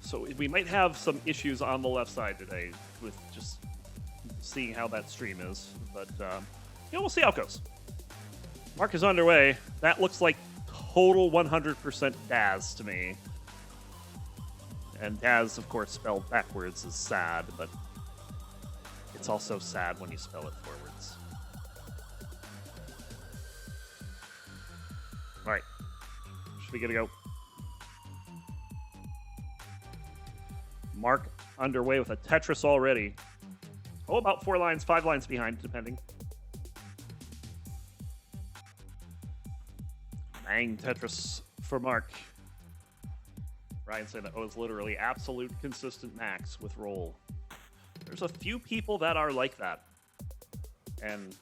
So we might have some issues on the left side today with just seeing how that stream is. But, we'll see how it goes. Mark is underway. That looks like total 100% Daz to me. And Daz, of course, spelled backwards is sad, but it's also sad when you spell it forwards. All right. Should we get to go? Mark underway with a Tetris already. Oh, about 4 lines, 5 lines behind, depending. Bang Tetris for Mark. Ryan saying that is literally absolute consistent max with roll. There's a few people that are like that. And,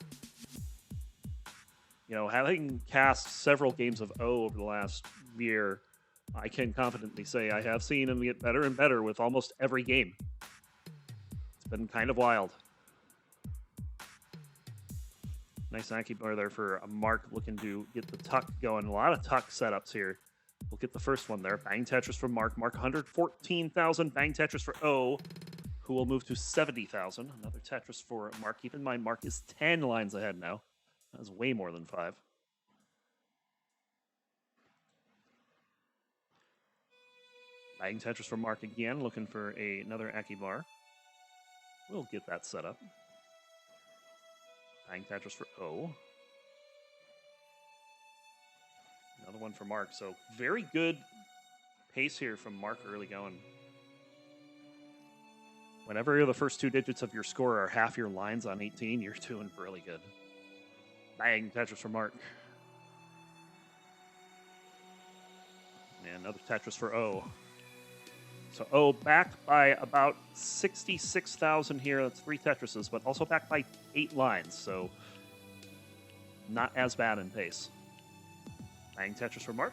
having cast several games of O over the last year, I can confidently say I have seen him get better and better with almost every game. It's been kind of wild. Nice Aki bar there for Mark looking to get the tuck going. A lot of tuck setups here. We'll get the first one there. Bang Tetris from Mark. Mark 114,000. Bang Tetris for O, who will move to 70,000. Another Tetris for Mark. Keep in mind, Mark is 10 lines ahead now. That's way more than 5. Bang Tetris for Mark again, looking for another Aki bar. We'll get that set up. Bang Tetris for O. Another one for Mark. So very good pace here from Mark early going. Whenever the first 2 digits of your score are half your lines on 18, you're doing really good. Bang Tetris for Mark. And another Tetris for O. So O back by about 66,000 here. That's 3 Tetrises, but also back by 8 lines. So not as bad in pace. Bang Tetris for Mark.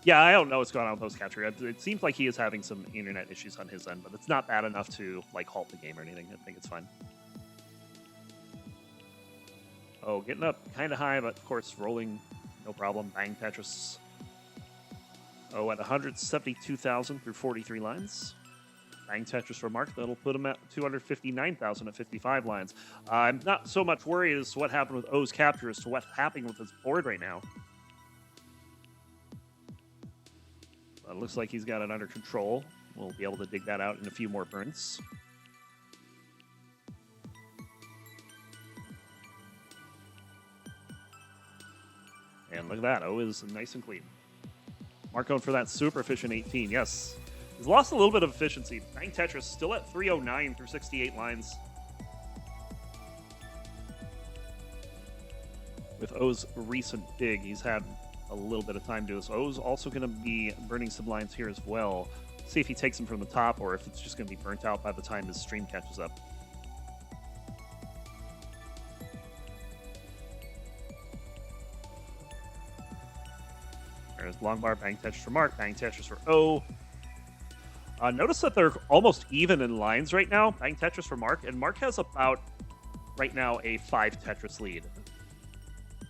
Yeah, I don't know what's going on with Host Catcher. It seems like he is having some internet issues on his end, but it's not bad enough to halt the game or anything. I think it's fine. Oh, getting up kind of high, but of course rolling, no problem. Bang Tetris. Oh, at 172,000 through 43 lines. Bang Tetris for Mark. That'll put him at 259,000 at 55 lines. I'm not so much worried as to what happened with O's capture as to what's happening with his board right now. It looks like he's got it under control. We'll be able to dig that out in a few more burns. And look at that. O is nice and clean. Mark going for that super efficient 18. Yes. He's lost a little bit of efficiency. Bang Tetris still at 309 through 68 lines. With O's recent dig, he's had a little bit of time to do this. O's also going to be burning some lines here as well. See if he takes them from the top or if it's just going to be burnt out by the time his stream catches up. There's long bar, Bang Tetris for Mark, Bang Tetris for O. Notice that they're almost even in lines right now. Bang Tetris for Mark, and Mark has about, right now, a 5 Tetris lead.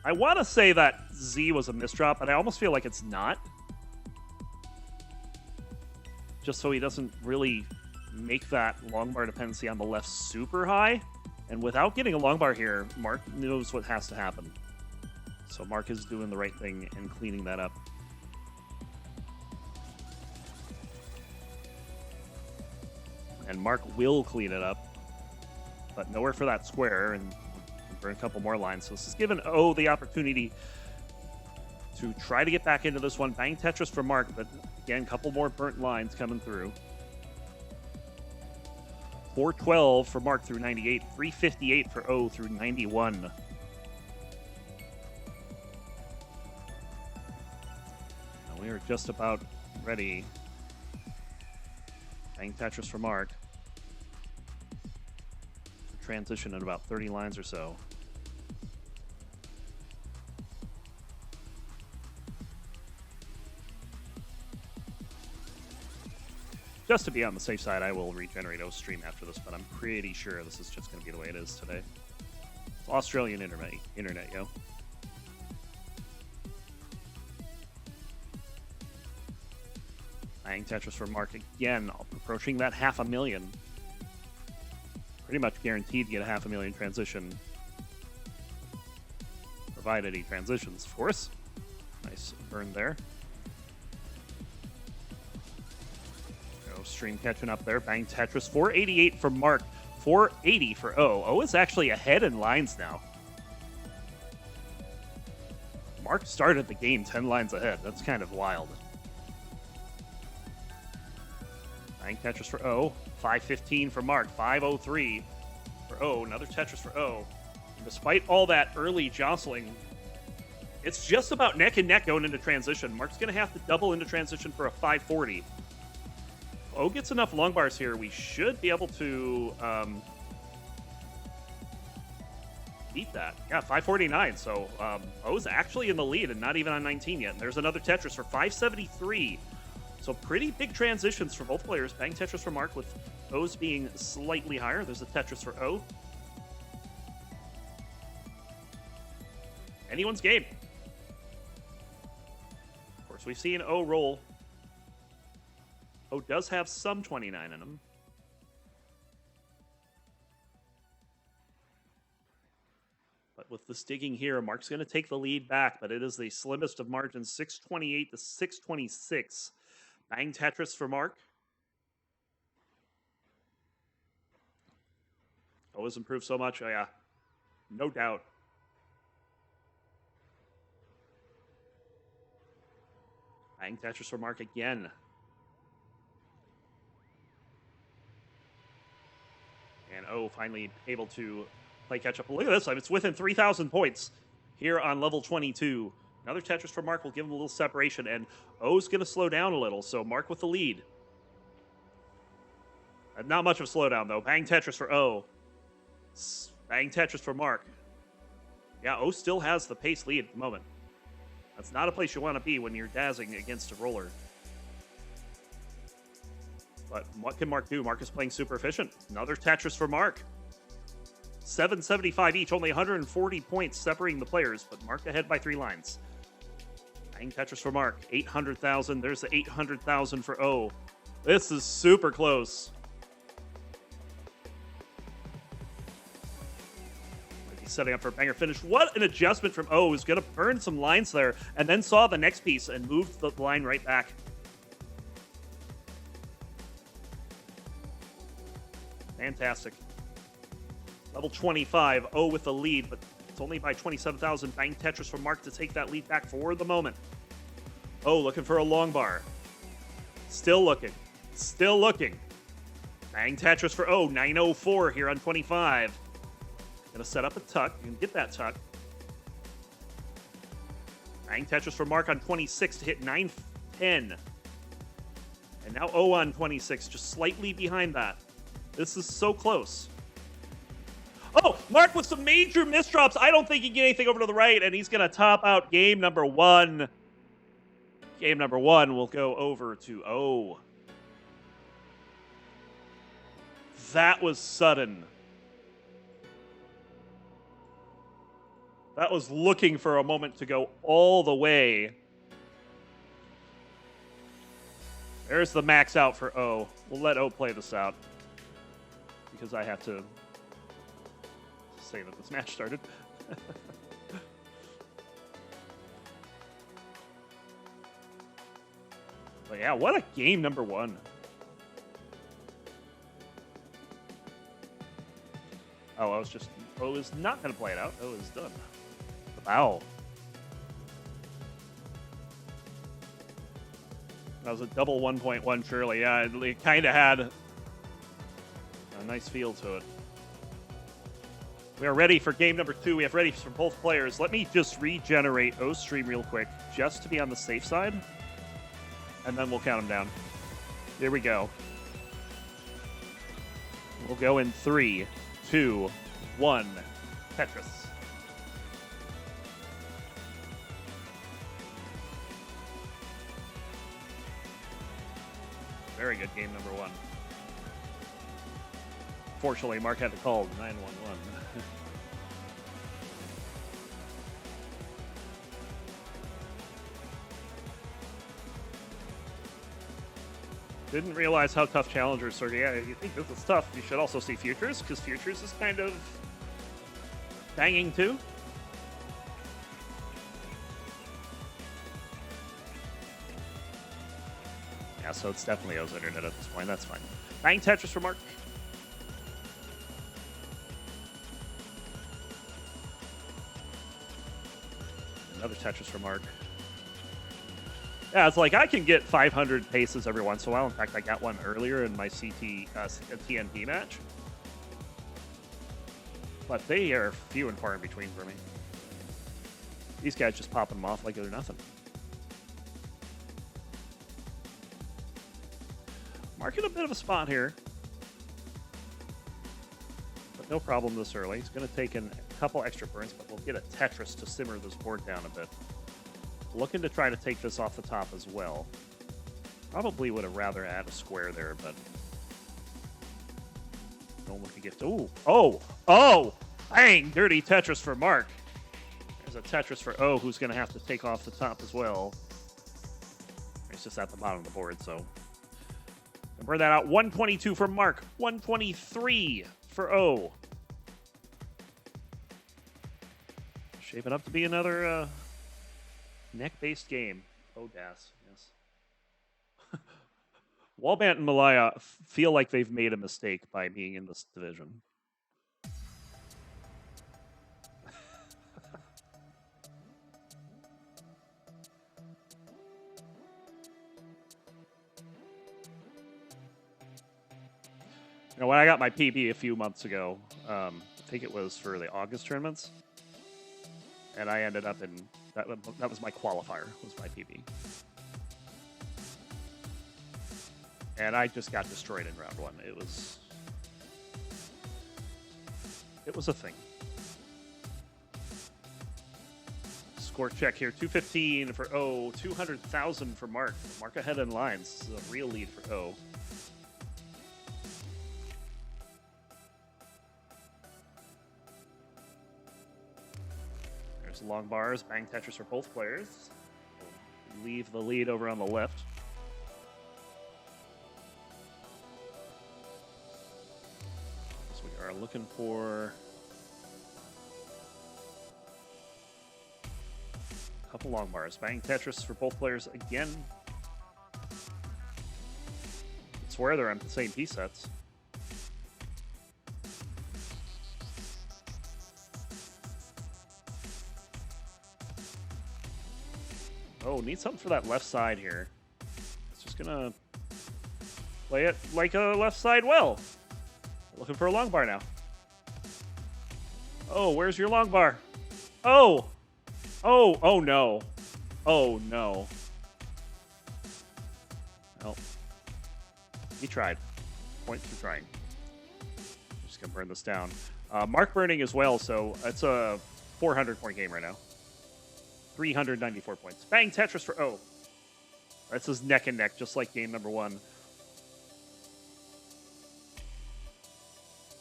I want to say that Z was a misdrop, but I almost feel like it's not. Just so he doesn't really make that long bar dependency on the left super high. And without getting a long bar here, Mark knows what has to happen. So Mark is doing the right thing and cleaning that up. And Mark will clean it up, but nowhere for that square, and burn a couple more lines. So this is giving O the opportunity to try to get back into this one. Bang Tetris for Mark, but again, a couple more burnt lines coming through. 412 for Mark through 98, 358 for O through 91. And we are just about ready. Bang Tetris for Mark. Transition in about 30 lines or so. Just to be on the safe side, I will regenerate O's stream after this, but I'm pretty sure this is just going to be the way it is today. It's Australian internet, yo. Bang Tetris for Mark again, approaching that 500,000. Pretty much guaranteed to get a 500,000 transition. Provided he transitions, of course. Nice burn there. Go stream catching up there. Bang Tetris. 488 for Mark. 480 for O. O is actually ahead in lines now. Mark started the game 10 lines ahead. That's kind of wild. Bang Tetris for O. 515 for Mark. 503 for O. Another Tetris for O. And despite all that early jostling, it's just about neck and neck going into transition. Mark's going to have to double into transition for a 540. O gets enough long bars here. We should be able to beat that. Yeah, 549. So O's actually in the lead and not even on 19 yet. And there's another Tetris for 573. So pretty big transitions for both players. Bang Tetris for Mark with O's being slightly higher. There's a Tetris for O. Anyone's game. Of course, we've seen O roll. O does have some 29 in him. But with this digging here, Mark's going to take the lead back, but it is the slimmest of margins, 628 to 626. Bang Tetris for Mark. O has improved so much. Oh, yeah. No doubt. Bang Tetris for Mark again. And O finally able to play catch up. Look at this time. It's within 3,000 points here on level 22. Another Tetris for Mark will give him a little separation, and O's going to slow down a little, so Mark with the lead. Not much of a slowdown, though. Bang Tetris for O. Bang Tetris for Mark. Yeah, O still has the pace lead at the moment. That's not a place you want to be when you're dazzing against a roller. But what can Mark do? Mark is playing super efficient. Another Tetris for Mark. 775 each, only 140 points separating the players, but Mark ahead by 3 lines. Bang Tetris for Mark. 800,000. There's the 800,000 for O. This is super close. He's setting up for a banger finish. What an adjustment from O. Who's going to burn some lines there and then saw the next piece and moved the line right back. Fantastic. Level 25, O with the lead, but it's only by 27,000. Bang Tetris for Mark to take that lead back for the moment. O looking for a long bar. Still looking. Still looking. Bang Tetris for O. 904 here on 25. Gonna set up a tuck. You can get that tuck. Bang Tetris for Mark on 26 to hit 910. And now O on 26, just slightly behind that. This is so close. Oh, Mark with some major misdrops. I don't think he can get anything over to the right, and he's going to top out game number 1. Game number 1 will go over to O. That was sudden. That was looking for a moment to go all the way. There's the max out for O. We'll let O play this out, because I have to say that this match started. But yeah, what a game number 1. Oh, O is not going to play it out. O is done. Wow. That was a double 1.1, surely. Yeah, it kind of had a nice feel to it. We are ready for game number 2. We have ready for both players. Let me just regenerate O's stream real quick, just to be on the safe side. And then we'll count them down. Here we go. We'll go in 3, 2, 1. Tetris. Very good game number 1. Fortunately, Mark had to call 911. Didn't realize how tough challengers are. Yeah, you think this is tough. You should also see futures, because futures is kind of banging too. Yeah, so it's definitely O's internet at this point. That's fine. Bang Tetris for Mark. Another Tetris for Mark. Yeah, it's like I can get 500 paces every once in a while. In fact, I got one earlier in my TNP match. But they are few and far in between for me. These guys just popping them off like they're nothing. Mark in a bit of a spot here. But no problem this early. He's going to take in a couple extra burns, but we'll get a Tetris to simmer this board down a bit. Looking to try to take this off the top as well. Probably would have rather add a square there, but don't look to get to. Ooh. Oh! Bang! Dirty Tetris for Mark. There's a Tetris for O, who's going to have to take off the top as well. It's just at the bottom of the board, so. Burn that out. 122 for Mark. 123 for O. Shaping up to be another neck-based game. Oh, Das, yes. Wallbant and Malaya feel like they've made a mistake by being in this division. You know, when I got my PB a few months ago, I think it was for the August tournaments, and I ended up in, that was my qualifier, was my PB. And I just got destroyed in round one. It was a thing. Score check here, 215 for O, 200,000 for Mark. Mark ahead in lines. This is a real lead for O. There's long bars, bang Tetris for both players. Leave the lead over on the left. So we are looking for a couple long bars. Bang Tetris for both players again. I swear they're on the same piece sets. Oh, need something for that left side here. It's just gonna play it like a left side well. Looking for a long bar now. Oh, where's your long bar? Oh! Oh, oh no. Oh no. Well, he tried. Point for trying. Just gonna burn this down. Mark burning as well, so it's a 400-point game right now. 394 points. Bang Tetris for O. This is neck and neck, just like game number one.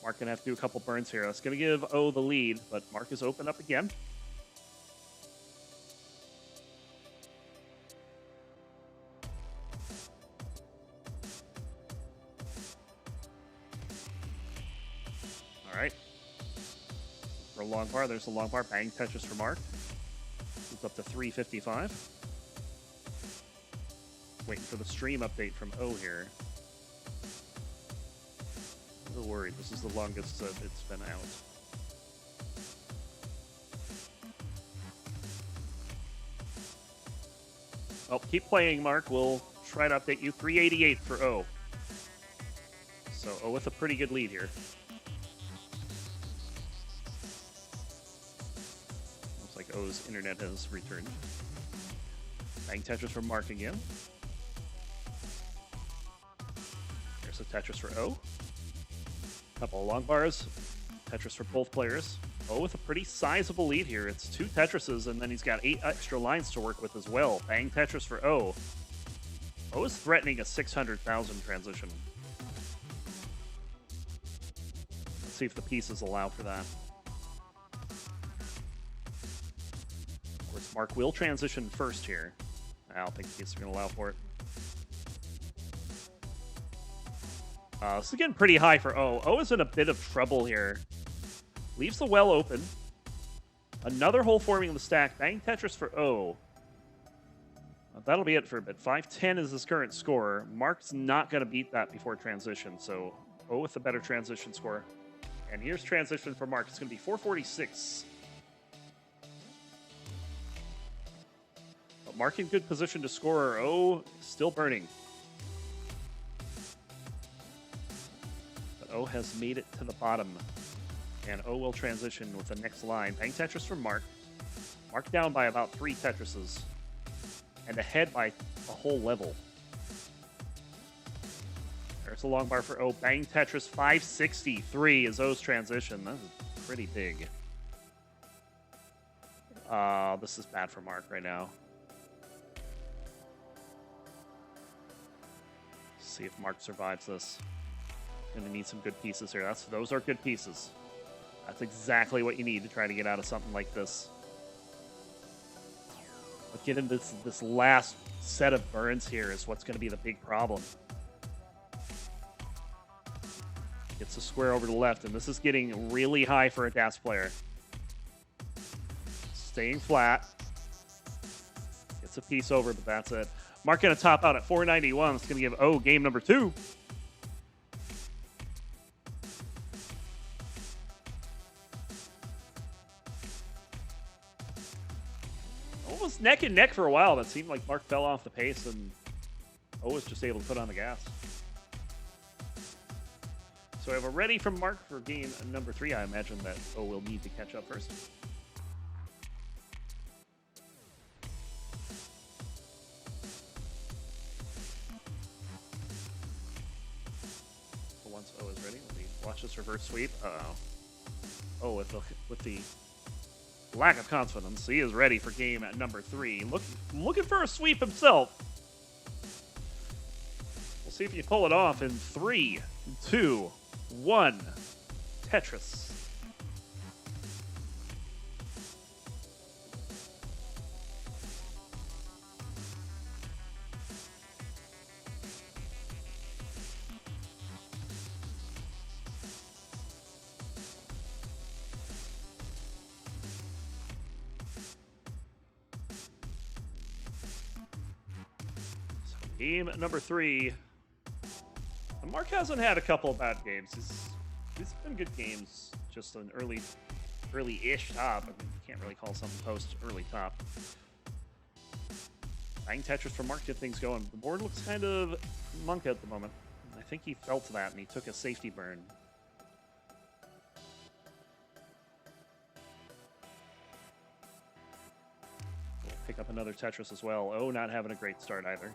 Mark gonna have to do a couple burns here. That's gonna give O the lead, but Mark is open up again. All right. For a long bar, there's a long bar. Bang Tetris for Mark. Up to 355. Waiting for the stream update from O here. A little worried. This is the longest it's been out. Oh, keep playing, Mark. We'll try to update you. 388 for O. So O with a pretty good lead here. O's internet has returned. Bang Tetris for Mark again. There's a Tetris for O. Couple of long bars. Tetris for both players. O with a pretty sizable lead here. It's 2 Tetrises, and then he's got 8 extra lines to work with as well. Bang Tetris for O. O is threatening a 600,000 transition. Let's see if the pieces allow for that. Mark will transition first here. I don't think he's going to allow for it. This is getting pretty high for O. O is in a bit of trouble here. Leaves the well open. Another hole forming in the stack. Bang Tetris for O. That'll be it for a bit. 5-10 is his current score. Mark's not going to beat that before transition, so O with the better transition score. And here's transition for Mark. It's going to be 446. But Mark in good position to score. O still burning. But O has made it to the bottom. And O will transition with the next line. Bang Tetris from Mark. Mark down by about 3 Tetrises. And ahead by a whole level. There's a long bar for O. Bang Tetris 563 is O's transition. That is pretty big. This is bad for Mark right now. Let's see if Mark survives this. Gonna need some good pieces here. Those are good pieces. That's exactly what you need to try to get out of something like this. But getting this last set of burns here is what's going to be the big problem. Gets a square over to the left, and this is getting really high for a DAS player. Staying flat. Gets a piece over, but that's it. Mark going to top out at 491. It's going to give O game number 2. Almost neck and neck for a while, but it seemed like Mark fell off the pace and O was just able to put on the gas. So I have a ready from Mark for game number 3. I imagine that O will need to catch up first. So once O is ready, watch this reverse sweep. Uh-oh. Oh, with the lack of confidence, he is ready for game at number 3. Looking for a sweep himself. We'll see if you pull it off in 3, 2, 1. Tetris. Game number 3. And Mark hasn't had a couple of bad games. These have been good games. Just an early-ish top. I mean, you can't really call something post-early top. Bang Tetris for Mark get things going. The board looks kind of monk at the moment. I think he felt that and he took a safety burn. We'll pick up another Tetris as well. Oh, not having a great start either.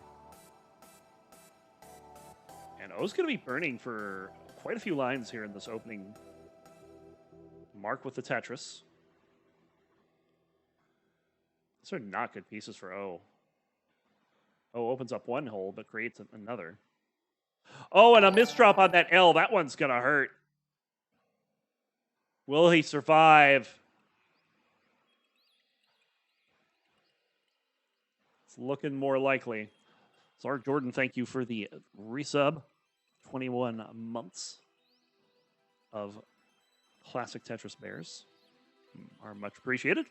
And O's going to be burning for quite a few lines here in this opening. Mark with the Tetris. These are not good pieces for O. O opens up one hole, but creates another. Oh, and a misdrop on that L. That one's going to hurt. Will he survive? It's looking more likely. So, Jordan, thank you for the resub. 21 months of classic Tetris Bears are much appreciated.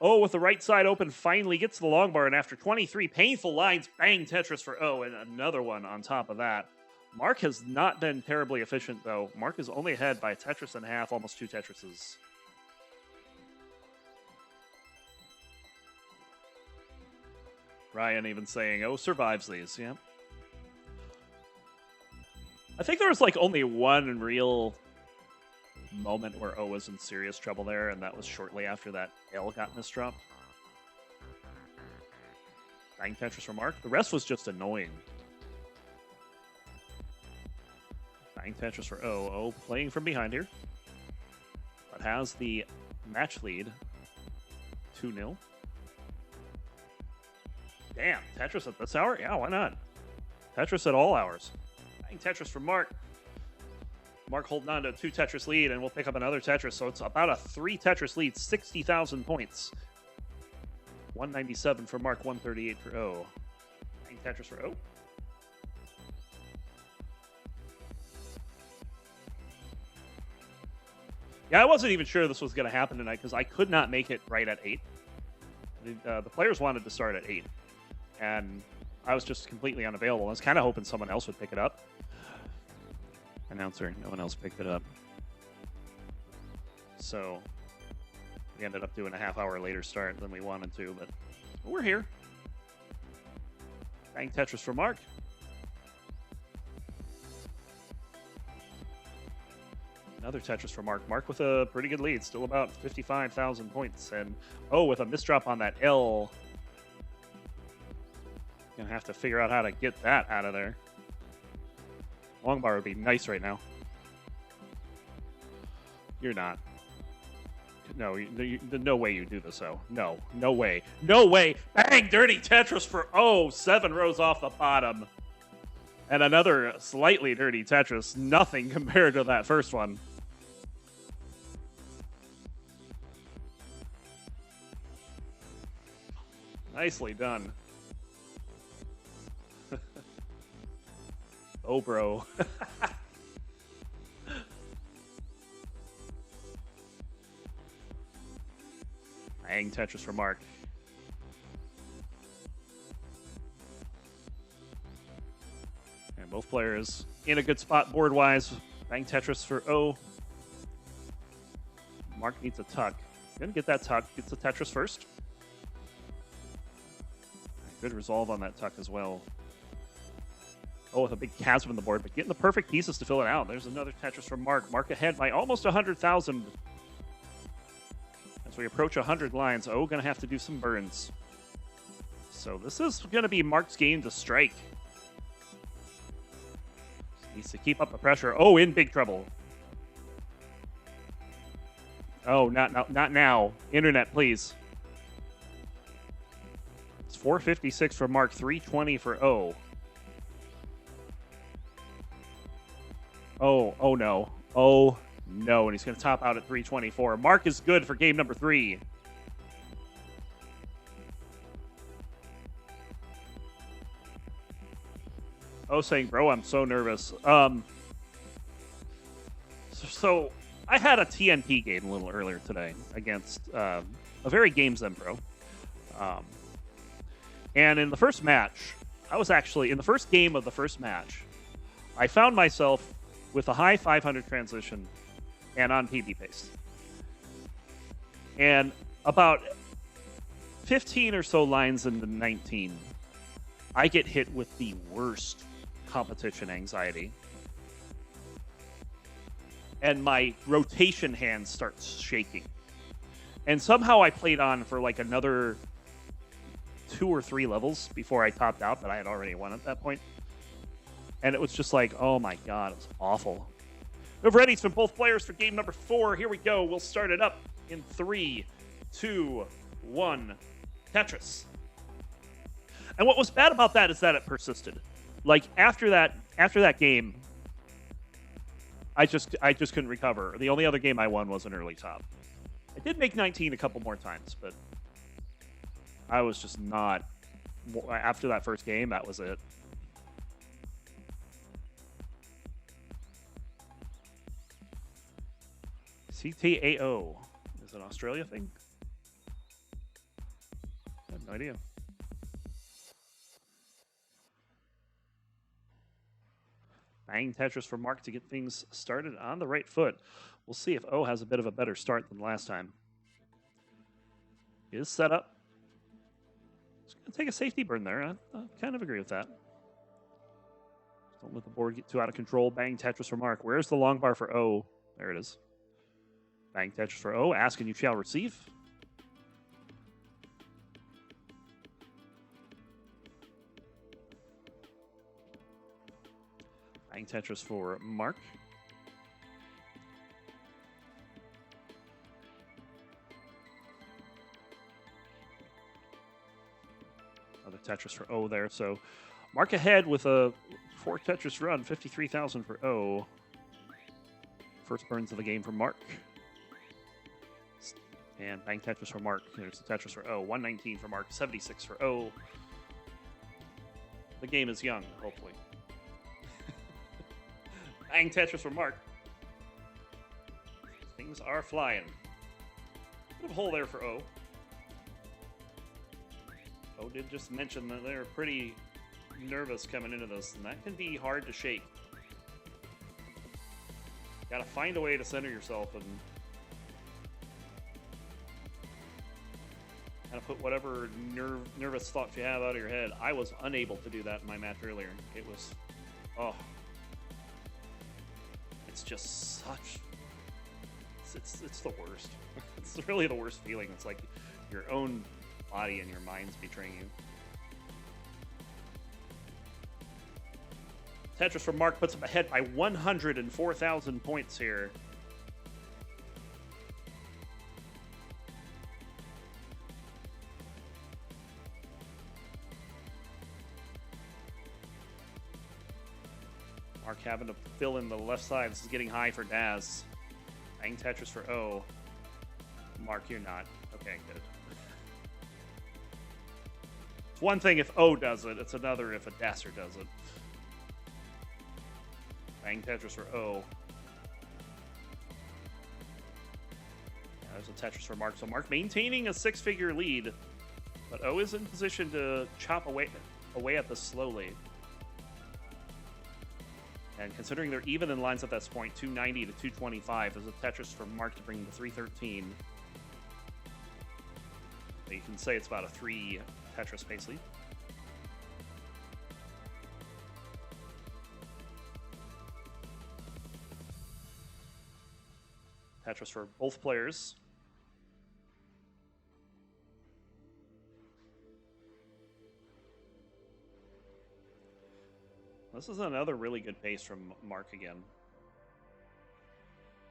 O with the right side open finally gets to the long bar, and after 23 painful lines, bang Tetris for O, and another one on top of that. Mark has not been terribly efficient, though. Mark is only ahead by a Tetris and a half, almost 2 Tetrises. Ryan even saying, O survives these, yeah. I think there was like only one real moment where O was in serious trouble there, and that was shortly after that L got misdropped. Bang Tetris for Mark. The rest was just annoying. Bang Tetris for O. O playing from behind here, but has the match lead 2-0. Damn, Tetris at this hour? Yeah, why not? Tetris at all hours. Bang Tetris from Mark. Mark holding on to a 2 Tetris lead, and we'll pick up another Tetris. So it's about a 3 Tetris lead, 60,000 points. 197 for Mark, 138 for O. Bang Tetris for O. Yeah, I wasn't even sure this was going to happen tonight because I could not make it right at 8. The players wanted to start at 8, and I was just completely unavailable. I was kind of hoping someone else would pick it up. Announcer, no one else picked it up. So we ended up doing a half-hour later start than we wanted to, but we're here. Bang Tetris for Mark. Another Tetris for Mark. Mark with a pretty good lead, still about 55,000 points. And, oh, with a misdrop on that L. Gonna have to figure out how to get that out of there. Long bar would be nice right now. You're not. No, no way you do this, though. No, no way. No way. Bang, dirty Tetris for, 7 rows off the bottom. And another slightly dirty Tetris. Nothing compared to that first one. Nicely done. Oh, bro. Bang Tetris for Mark. And both players in a good spot board-wise. Bang Tetris for O. Mark needs a tuck. Gonna get that tuck. Gets the Tetris first. Good resolve on that tuck as well. Oh, with a big chasm in the board, but getting the perfect pieces to fill it out. There's another Tetris from Mark. Mark ahead by almost 100,000. As we approach 100 lines, going to have to do some burns. So this is going to be Mark's game to strike. Needs to keep up the pressure. Oh, in big trouble. Oh, not now. Internet, please. It's 456 for Mark, 320 for O. Oh no. Oh no, and he's going to top out at 324. Mark is good for game number 3. Oh, saying, bro, I'm so nervous. So I had a TNP game a little earlier today against a very Game Zen pro. And in the first match, I was actually, in the first game of the first match, I found myself with a high 500 transition and on PB pace. And about 15 or so lines into 19, I get hit with the worst competition anxiety. And my rotation hand starts shaking. And somehow I played on for like another 2 or 3 levels before I topped out, but I had already won at that point. And it was just like, oh my God, it was awful. We're ready from both players for game number 4. Here we go. We'll start it up in 3, 2, 1. Tetris. And what was bad about that is that it persisted. Like after that game, I just couldn't recover. The only other game I won was an early top. I did make 19 a couple more times, but I was just not. After that first game, that was it. CTAO. Is it an Australia thing? I have no idea. Bang Tetris for Mark to get things started on the right foot. We'll see if O has a bit of a better start than last time. He is set up. He's going to take a safety burn there. I kind of agree with that. Don't let the board get too out of control. Bang Tetris for Mark. Where's the long bar for O? There it is. Bang Tetris for O. Ask and you shall receive. Bang Tetris for Mark. Another Tetris for O there. So Mark ahead with a 4 Tetris run. 53,000 for O. First burns of the game for Mark. And Bang Tetris for Mark. There's the Tetris for O. 119 for Mark. 76 for O. The game is young, hopefully. Bang Tetris for Mark. Things are flying. Bit of a hole there for O. O did just mention that they're pretty nervous coming into this, and that can be hard to shake. Gotta find a way to center yourself and kind of put whatever nervous thoughts you have out of your head. I was unable to do that in my match earlier. It was, oh, it's just such, it's the worst. It's really the worst feeling. It's like your own body and your mind's betraying you. Tetris from Mark puts him ahead by 104,000 points here. Mark having to fill in the left side. This is getting high for Daz. Bang Tetris for O. Mark, you're not. Okay, good. It's one thing if O does it, it's another if a Dasser does it. Bang Tetris for O. Yeah, there's a Tetris for Mark. So Mark maintaining a six-figure lead, but O is in position to chop away at this slowly. And considering they're even in lines at this point, 290 to 225, there's a Tetris for Mark to bring to 313. So you can say it's about a 3 Tetris pace lead. Tetris for both players. This is another really good pace from Mark again.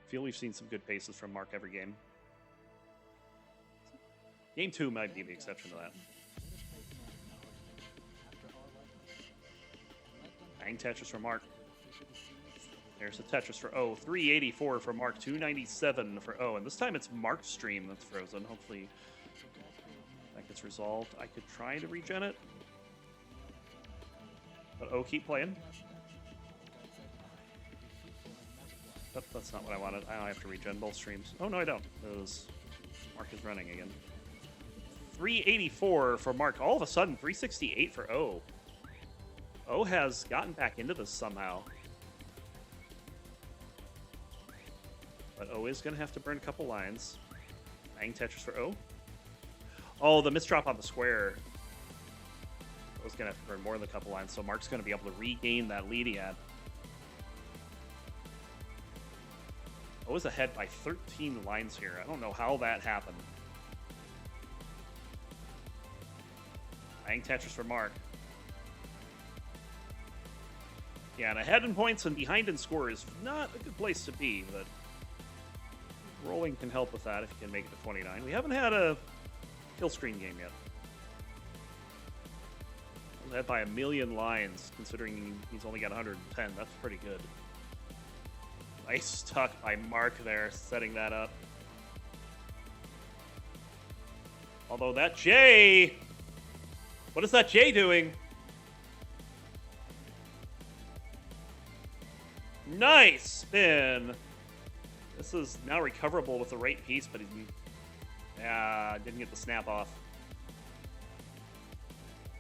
I feel we've seen some good paces from Mark every game. Game 2 might be the exception to that. Bang Tetris for Mark. There's a Tetris for O. 384 for Mark. 297 for O. And this time it's Mark's stream that's frozen. Hopefully that gets resolved. I could try to regen it. But O, keep playing. But that's not what I wanted. I have to regen both streams. Oh, no, I don't. Because Mark is running again. 384 for Mark. All of a sudden, 368 for O. O has gotten back into this somehow. But O is going to have to burn a couple lines. Bang Tetris for O. Oh, the misdrop on the square. O's going to have to burn more than a couple lines, so Mark's going to be able to regain that lead he had. O is ahead by 13 lines here. I don't know how that happened. Bang Tetris for Mark. Yeah, and ahead in points and behind in score is not a good place to be, but rolling can help with that if you can make it to 29. We haven't had a kill screen game yet. Led by 1 million lines, considering he's only got 110. That's pretty good. Nice tuck by Mark there, setting that up. Although that J... What is that J doing? Nice spin! This is now recoverable with the right piece, but he didn't get the snap off.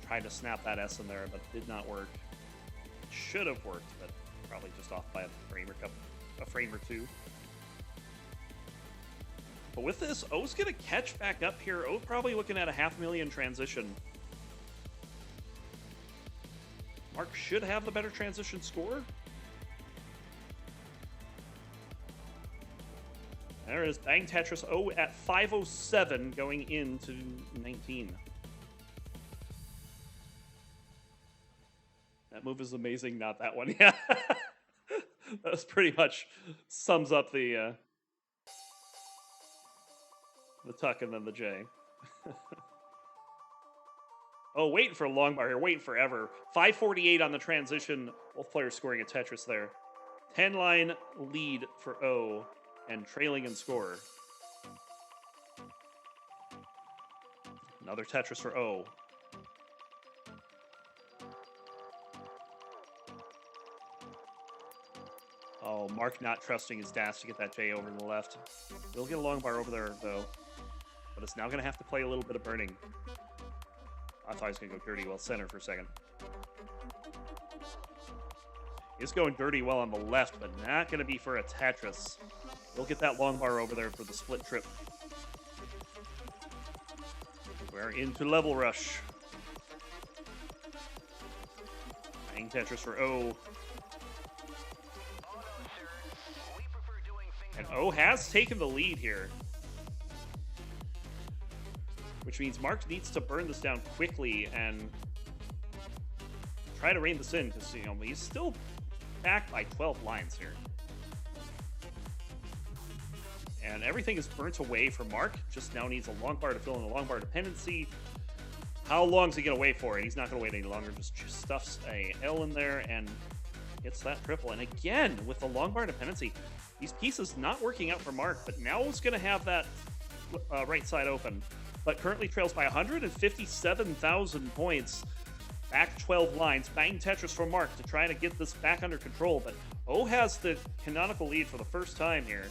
Tried to snap that S in there, but did not work. It should have worked, but probably just off by a frame or two. But with this, O's gonna catch back up here. O probably looking at a 500,000 transition. Mark should have the better transition score. There it is, Bang Tetris. O at 507 going into 19. That move is amazing, not that one. Yeah. That was pretty much sums up the tuck and then the J. Oh, waiting for a long bar here, waiting forever. 548 on the transition. Both players scoring a Tetris there. 10-line lead for O and trailing in score. Another Tetris for O. Oh, Mark not trusting his dash to get that J over to the left. We'll get a long bar over there, though. But it's now going to have to play a little bit of burning. I thought he was going to go dirty well center for a second. He's going dirty well on the left, but not going to be for a Tetris. We'll get that long bar over there for the split trip. We're into level rush. Bang Tetris for O. And O has taken the lead here. Which means Mark needs to burn this down quickly and try to rein this in, because, you know, he's still back by 12 lines here. And everything is burnt away for Mark. Just now needs a long bar to fill in the long bar dependency. How long is he going to wait for it? He's not going to wait any longer. Just stuffs a L in there and gets that triple. And again, with the long bar dependency, these pieces not working out for Mark, but now he's going to have that right side open. But currently trails by 157,000 points. Back 12 lines. Bang Tetris for Mark to try to get this back under control. But O has the canonical lead for the first time here.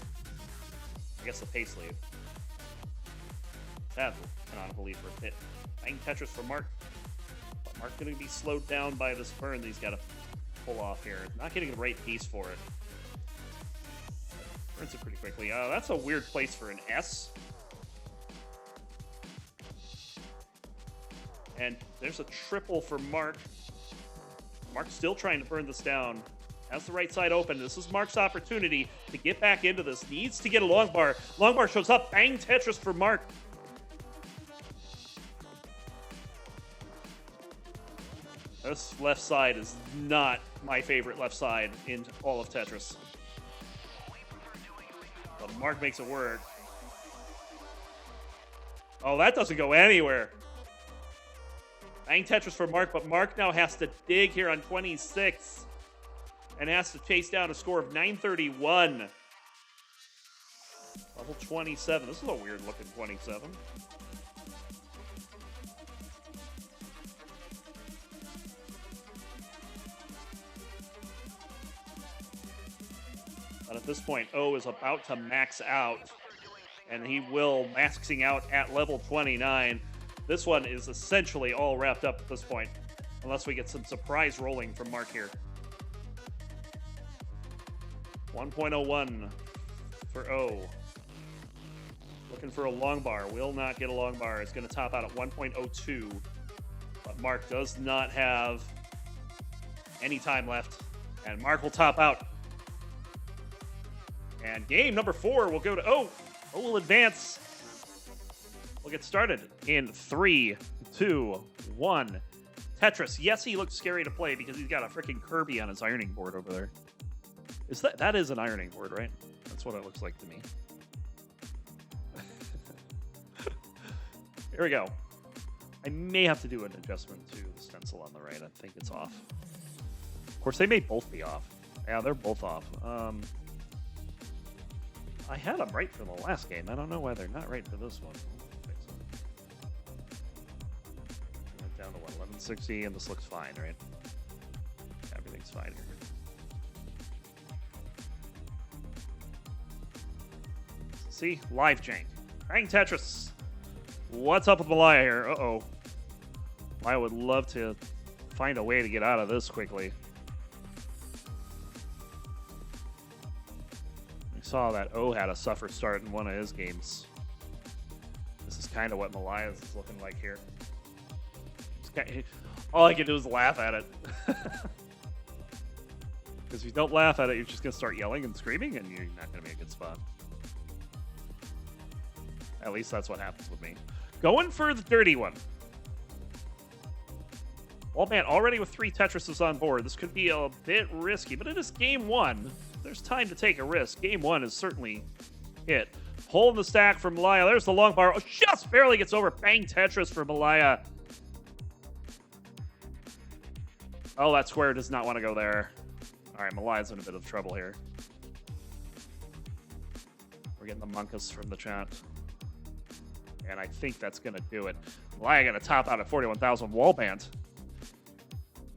I guess the pace lead. That's the canonical lead for a bit. Bang Tetris for Mark. But Mark going to be slowed down by this burn that he's got to pull off here. Not getting the right piece for it. Burns it pretty quickly. That's a weird place for an S. And there's a triple for Mark. Mark's still trying to burn this down. Has the right side open. This is Mark's opportunity to get back into this. Needs to get a long bar. Long bar shows up. Bang Tetris for Mark. This left side is not my favorite left side in all of Tetris. But Mark makes it work. Oh, that doesn't go anywhere. Bang Tetris for Mark, but Mark now has to dig here on 26 and has to chase down a score of 931. Level 27. This is a weird looking 27. But at this point, O is about to max out, and he will maxing out at level 29. This one is essentially all wrapped up at this point, unless we get some surprise rolling from Mark here. 1.01 for O. Looking for a long bar. Will not get a long bar. It's going to top out at 1.02. But Mark does not have any time left. And Mark will top out. And game number 4 will go to O. O will advance. We'll get started in 3, 2, 1. Tetris. Yes, he looks scary to play because he's got a freaking Kirby on his ironing board over there. That is an ironing board, right? That's what it looks like to me. Here we go. I may have to do an adjustment to the stencil on the right. I think it's off. Of course, they may both be off. Yeah, they're both off. I had them right for the last game. I don't know why they're not right for this one. Went down to what, 1160, and this looks fine, right? Everything's fine here. See? Live jank. Bang Tetris. What's up with Malaya here? Uh-oh. I would love to find a way to get out of this quickly. We saw that O had a suffer start in one of his games. This is kind of what Malaya's is looking like here. All I can do is laugh at it. Because if you don't laugh at it, you're just going to start yelling and screaming, and you're not going to be a good spot. At least that's what happens with me. Going for the dirty one. Wallbant already with 3 Tetrises on board. This could be a bit risky, but it is game 1. There's time to take a risk. Game 1 is certainly hit. Hole in the stack for Malaya. There's the long bar. Oh, just barely gets over. Bang Tetris for Malaya. Oh, that square does not want to go there. All right, Malaya's in a bit of trouble here. We're getting the monkus from the chat. And I think that's going to do it. Malaya going to top out at 41,000. Wallbant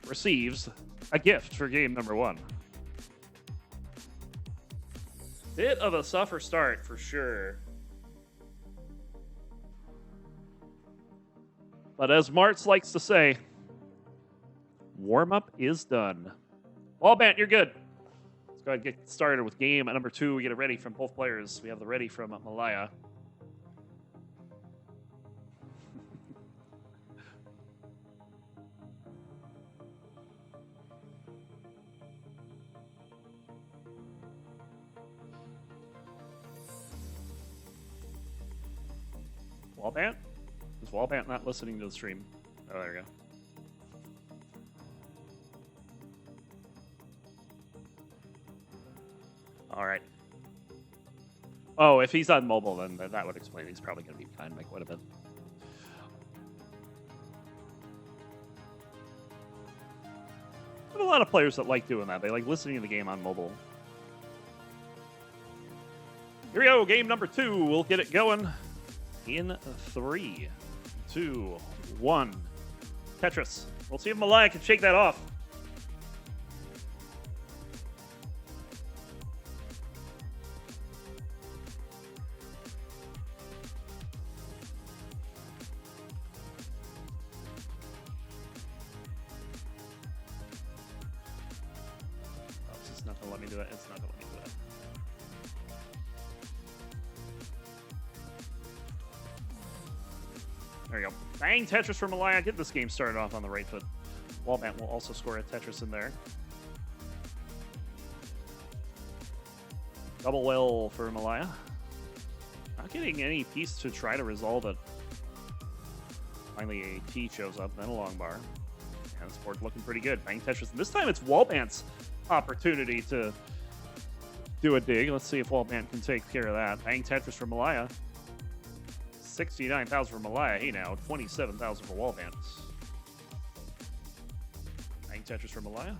receives a gift for game number 1. Bit of a suffer start for sure. But as Martz likes to say, warm-up is done. Wallbant, you're good. Let's go ahead and get started with game number 2. We get it ready from both players. We have the ready from Malaya. Wallbant? Is Wallbant not listening to the stream? Oh, there we go. All right. Oh, if he's on mobile, then that would explain. He's probably going to be behind Mike. What a bit. There are a lot of players that like doing that. They like listening to the game on mobile. Here we go. Game number 2. We'll get it going in 3, 2, 1. Tetris. We'll see if Malaya can shake that off. There you go. Bang Tetris for Malaya. Get this game started off on the right foot. Wallbant will also score a Tetris in there. Double well for Malaya. Not getting any piece to try to resolve it. Finally, a T shows up, then a long bar. And this board looking pretty good. Bang Tetris. And this time it's Wallbant's opportunity to do a dig. Let's see if Wallbant can take care of that. Bang Tetris for Malaya. 69,000 for Malaya. Hey now, 27,000 for Wallbant. Bang Tetris for Malaya.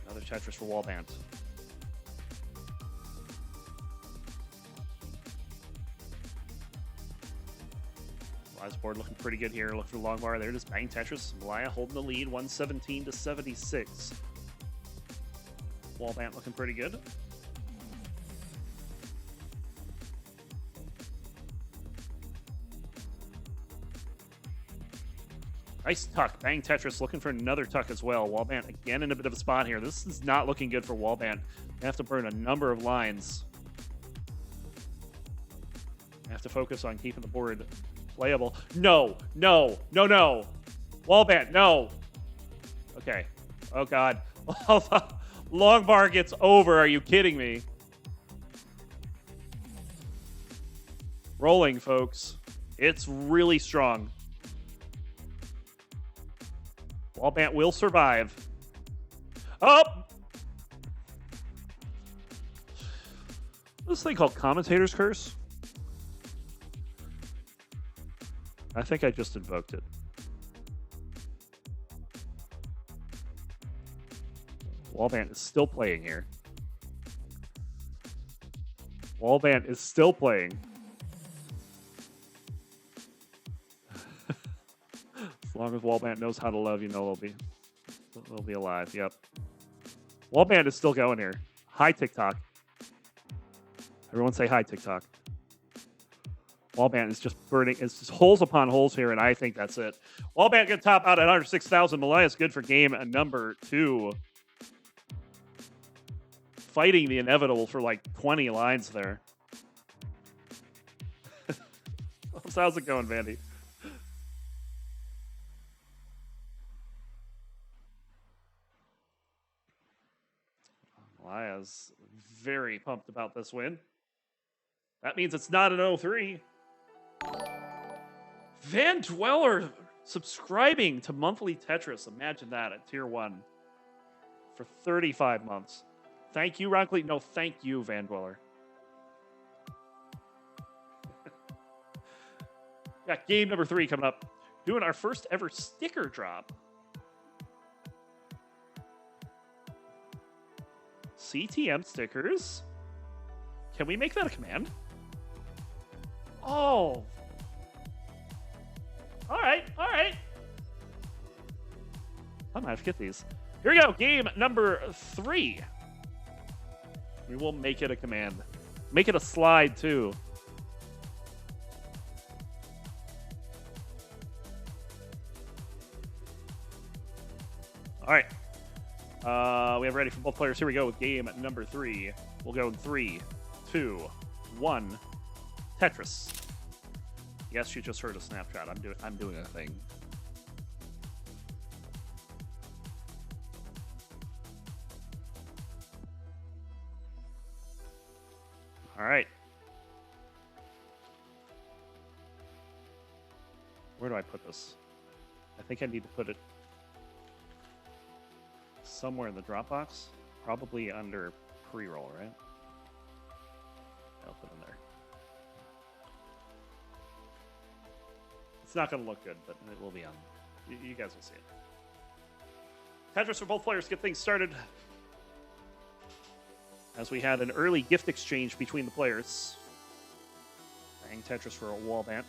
Another Tetris for Wallbant. Malaya's board looking pretty good here. Look for the long bar. There it is. Bang Tetris. Malaya holding the lead, 117 to 76. Wallbant looking pretty good. Nice tuck. Bang Tetris looking for another tuck as well. Wallbant again in a bit of a spot here. This is not looking good for Wallbant. They have to burn a number of lines. They have to focus on keeping the board playable. No, no, no, no. Wallbant, no. Okay. Oh, God. Long bar gets over. Are you kidding me? Rolling, folks. It's really strong. Wallbant will survive. Oh! This thing called Commentator's Curse? I think I just invoked it. Wallbant is still playing here. Wallbant is still playing. As long as Wallbant knows how to love, you know they'll be alive. Yep. Wallbant is still going here. Hi, TikTok. Everyone say hi, TikTok. Wallbant is just burning. It's just holes upon holes here, and I think that's it. Wallbant gonna top out at 106,000. Malaya's good for game number 2. Fighting the inevitable for like 20 lines there. How's it going, Vandy? Malaya's very pumped about this win. That means it's not an 0-3. Vandweller subscribing to monthly Tetris. Imagine that at tier 1 for 35 months. Thank you, roncli. No, thank you, vandweller. Got game number 3 coming up. Doing our first ever sticker drop. CTM stickers. Can we make that a command? Oh. All right, all right. I might have to get these. Here we go. Game number 3. We will make it a command. Make it a slide, too. All right. We have ready for both players. Here we go with game number 3. We'll go in 3, 2, 1. Tetris. Yes, you just heard a snapshot. I'm doing a thing. All right. Where do I put this? I think I need to put it somewhere in the Dropbox. Probably under pre-roll, right? I'll put it in there. It's not going to look good, but it will be on. You guys will see it. Tetris for both players. Get things started. As we had an early gift exchange between the players. Bang Tetris for a Wallbant.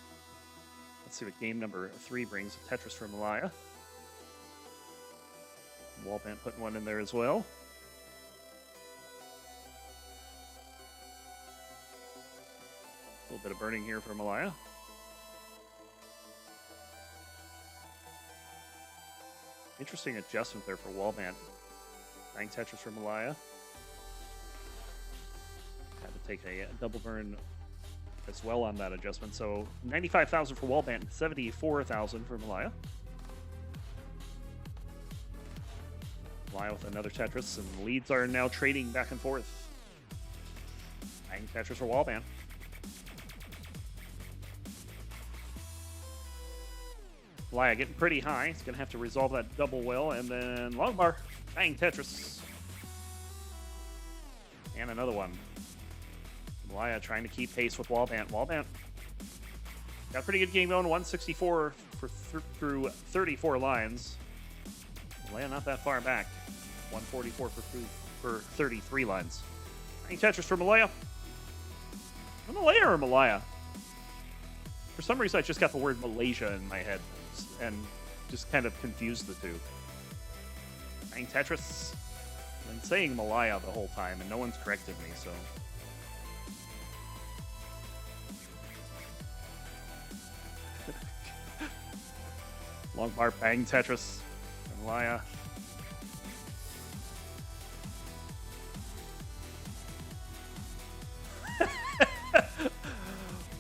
Let's see what game number 3 brings. Tetris for Malaya. Wallbant putting one in there as well. A little bit of burning here for Malaya. Interesting adjustment there for Wallbant. Bang Tetris for Malaya. Had to take a double burn as well on that adjustment. So 95,000 for Wallbant, 74,000 for Malaya. Malaya with another Tetris, and leads are now trading back and forth. Bang Tetris for Wallbant. Malaya getting pretty high. He's going to have to resolve that double well, and then long bar. Bang Tetris. And another one. Malaya trying to keep pace with Wallbant. Wallbant got a pretty good game going. 164 through 34 lines. Malaya not that far back. 144 for 33 lines. Bang Tetris for Malaya. Malaya or Malaya? For some reason, I just got the word Malaysia in my head and just kind of confused the two. Bang Tetris. I've been saying Malaya the whole time, and no one's corrected me, so... Long bar, bang Tetris. Malaya.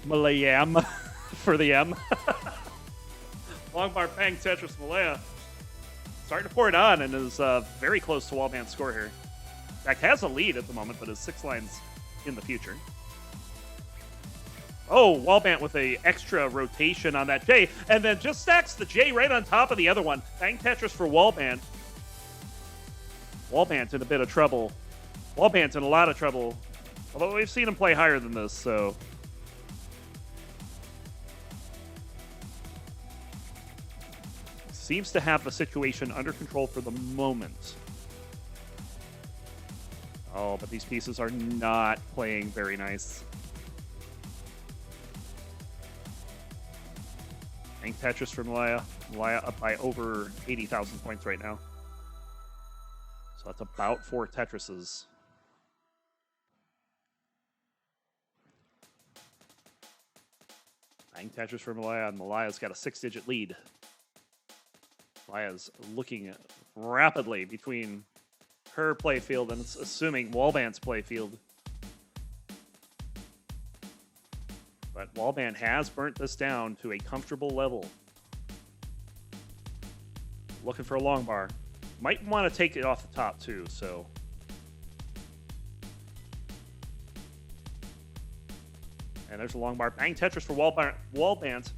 Malayam for the M. Long bar, bang Tetris, Malaya. Starting to pour it on and is very close to Wallbant's score here. In fact, has a lead at the moment, but is 6 lines in the future. Oh, Wallbant with a extra rotation on that J, and then just stacks the J right on top of the other one. Bang Tetris for Wallbant. Wallbant's in a bit of trouble. Wallbant's in a lot of trouble. Although we've seen him play higher than this, so... Seems to have the situation under control for the moment. Oh, but these pieces are not playing very nice. Bang Tetris for Malaya. Malaya up by over 80,000 points right now. So that's about 4 Tetrises. Bang Tetris for Malaya, and Malaya's got a 6-digit lead. Malaya's looking rapidly between her playfield and it's assuming Wallbant's playfield. But Wallbant has burnt this down to a comfortable level. Looking for a long bar. Might want to take it off the top too, so. And there's a long bar. Bang Tetris for Wallbant.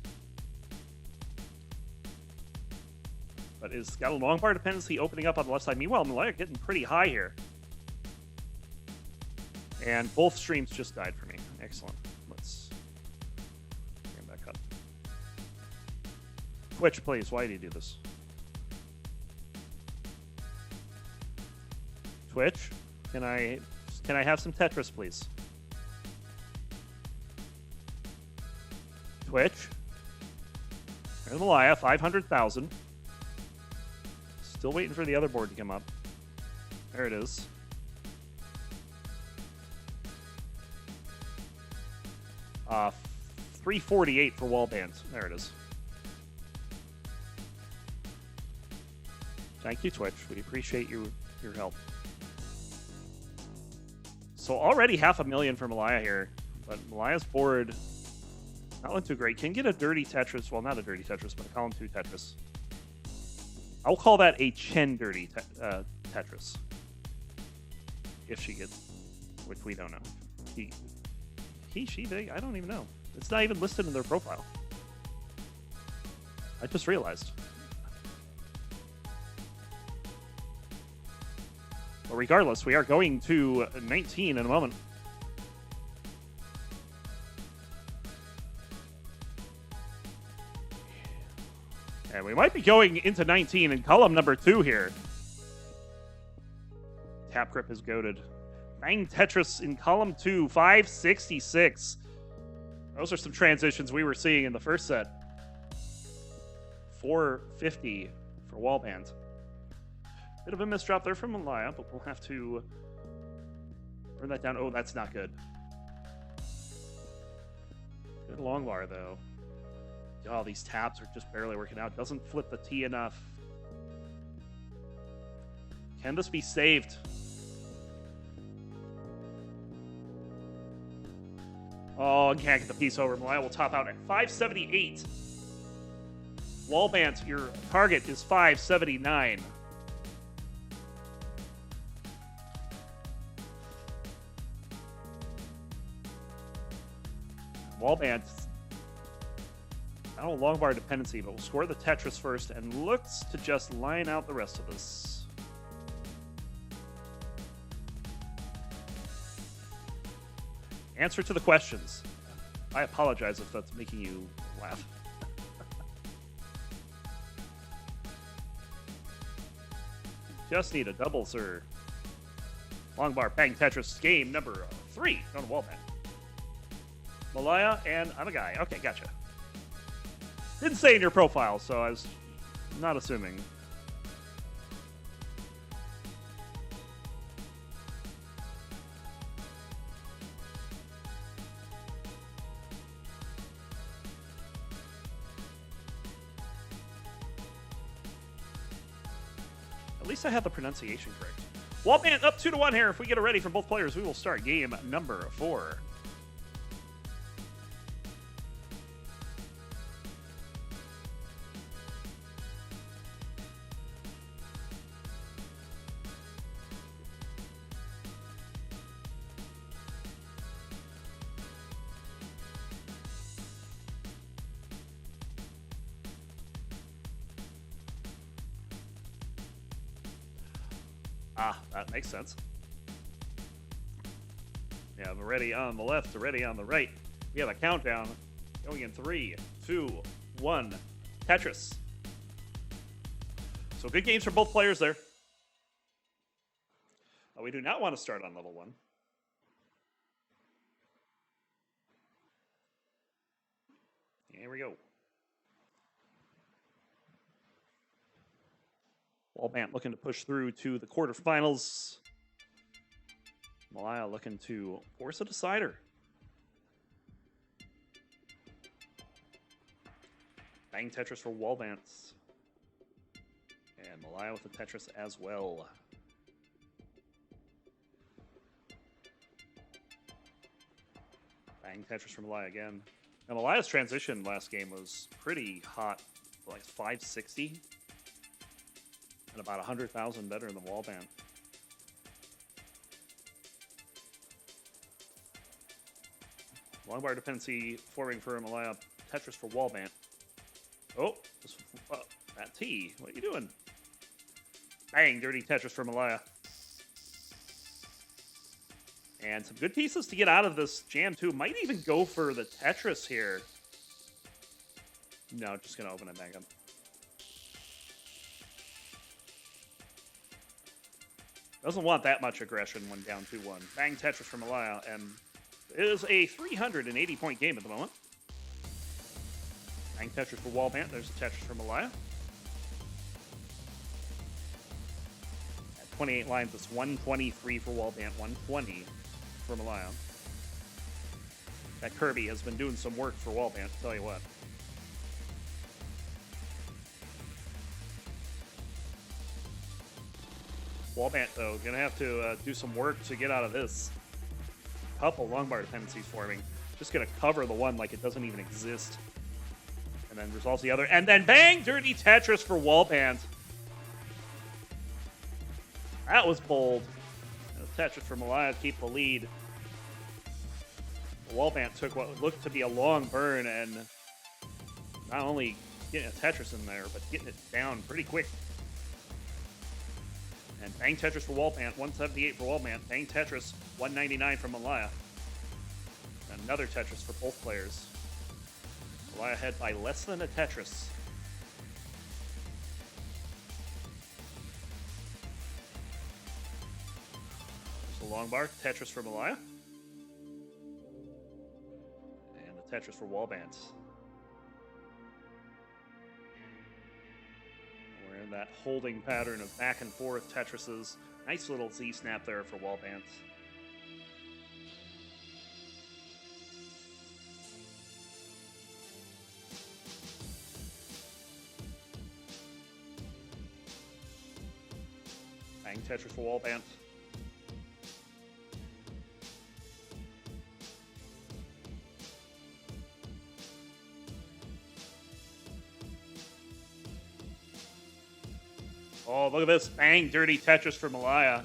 But it's got a long bar dependency opening up on the left side. Meanwhile, Malaya getting pretty high here. And both streams just died for me. Excellent. Let's get back up. Twitch, please. Why do you do this? Twitch, can I have some Tetris, please? Twitch. There's Malaya, 500,000. Still waiting for the other board to come up. There it is. Uh, 348 for Wallband. There it is. Thank you, Twitch. We appreciate your help. So already 500,000 for Malaya here, but Malaya's board not looking too great. Can get a dirty Tetris. Well, not a dirty Tetris, but a column 2 Tetris. I'll call that a Chen dirty Tetris. If she gets, which we don't know. She, they, I don't even know. It's not even listed in their profile. I just realized. But regardless, we are going to 19 in a moment. And we might be going into 19 in column number 2 here. Tap grip is goated. Bang Tetris in column 2, 566. Those are some transitions we were seeing in the first set. 450 for Wallband. Bit of a misdrop there from Malaya, but we'll have to burn that down. Oh, that's not good. Good long bar, though. Oh, these taps are just barely working out. Doesn't flip the T enough. Can this be saved? Oh, can't get the piece over. Malaya will top out at 578. Wallbant, your target is 579. Wallbant, I don't know, long bar dependency, but we'll score the Tetris first and looks to just line out the rest of this. Answer to the questions. I apologize if that's making you laugh. Just need a double, sir. Long bar, bang Tetris, game number 3 on Wallband. Malaya and I'm a guy. Okay, gotcha. Didn't say in your profile, so I was not assuming. At least I had the pronunciation correct. Wallband up 2-1 here. If we get it ready from both players, we will start game number 4. Ah, that makes sense. Yeah, we're ready on the left, ready on the right. We have a countdown going in 3, 2, 1. Tetris. So good games for both players there. We do not want to start on level 1. Here we go. Wallbant looking to push through to the quarterfinals. Malaya looking to force a decider. Bang Tetris for Wallbant. And Malaya with the Tetris as well. Bang Tetris for Malaya again. Now Malaya's transition last game was pretty hot, like 560. And about 100,000 better than Wallband. Long bar dependency forming for Malaya. Tetris for Wallbant. Oh, that T. What are you doing? Bang, dirty Tetris for Malaya. And some good pieces to get out of this jam, too. Might even go for the Tetris here. No, just going to open it back up. Doesn't want that much aggression when down 2-1. Bang Tetris for Malaya, and it is a 380-point game at the moment. Bang Tetris for Wallbant. There's a Tetris for Malaya. 28 lines. It's 123 for Wallbant, 120 for Malaya. That Kirby has been doing some work for Wallbant, I'll tell you what. Wallbant, though, gonna have to do some work to get out of this. Couple longbar dependencies forming. Just gonna cover the one like it doesn't even exist. And then resolves the other. And then bang! Dirty Tetris for Wallband. That was bold. And Tetris for Malaya to keep the lead. Wallbant took what looked to be a long burn and not only getting a Tetris in there, but getting it down pretty quick. And bang Tetris for Wallbant, 178 for Wallbant. Bang Tetris, 199 for Malaya. Another Tetris for both players. Malaya ahead by less than a Tetris. There's a long bar, Tetris for Malaya. And the Tetris for Wallbant. We're in that holding pattern of back and forth Tetrises. Nice little Z-snap there for Wallbant. Bang Tetris for Wallbant. Oh, look at this. Bang, dirty Tetris for Malaya.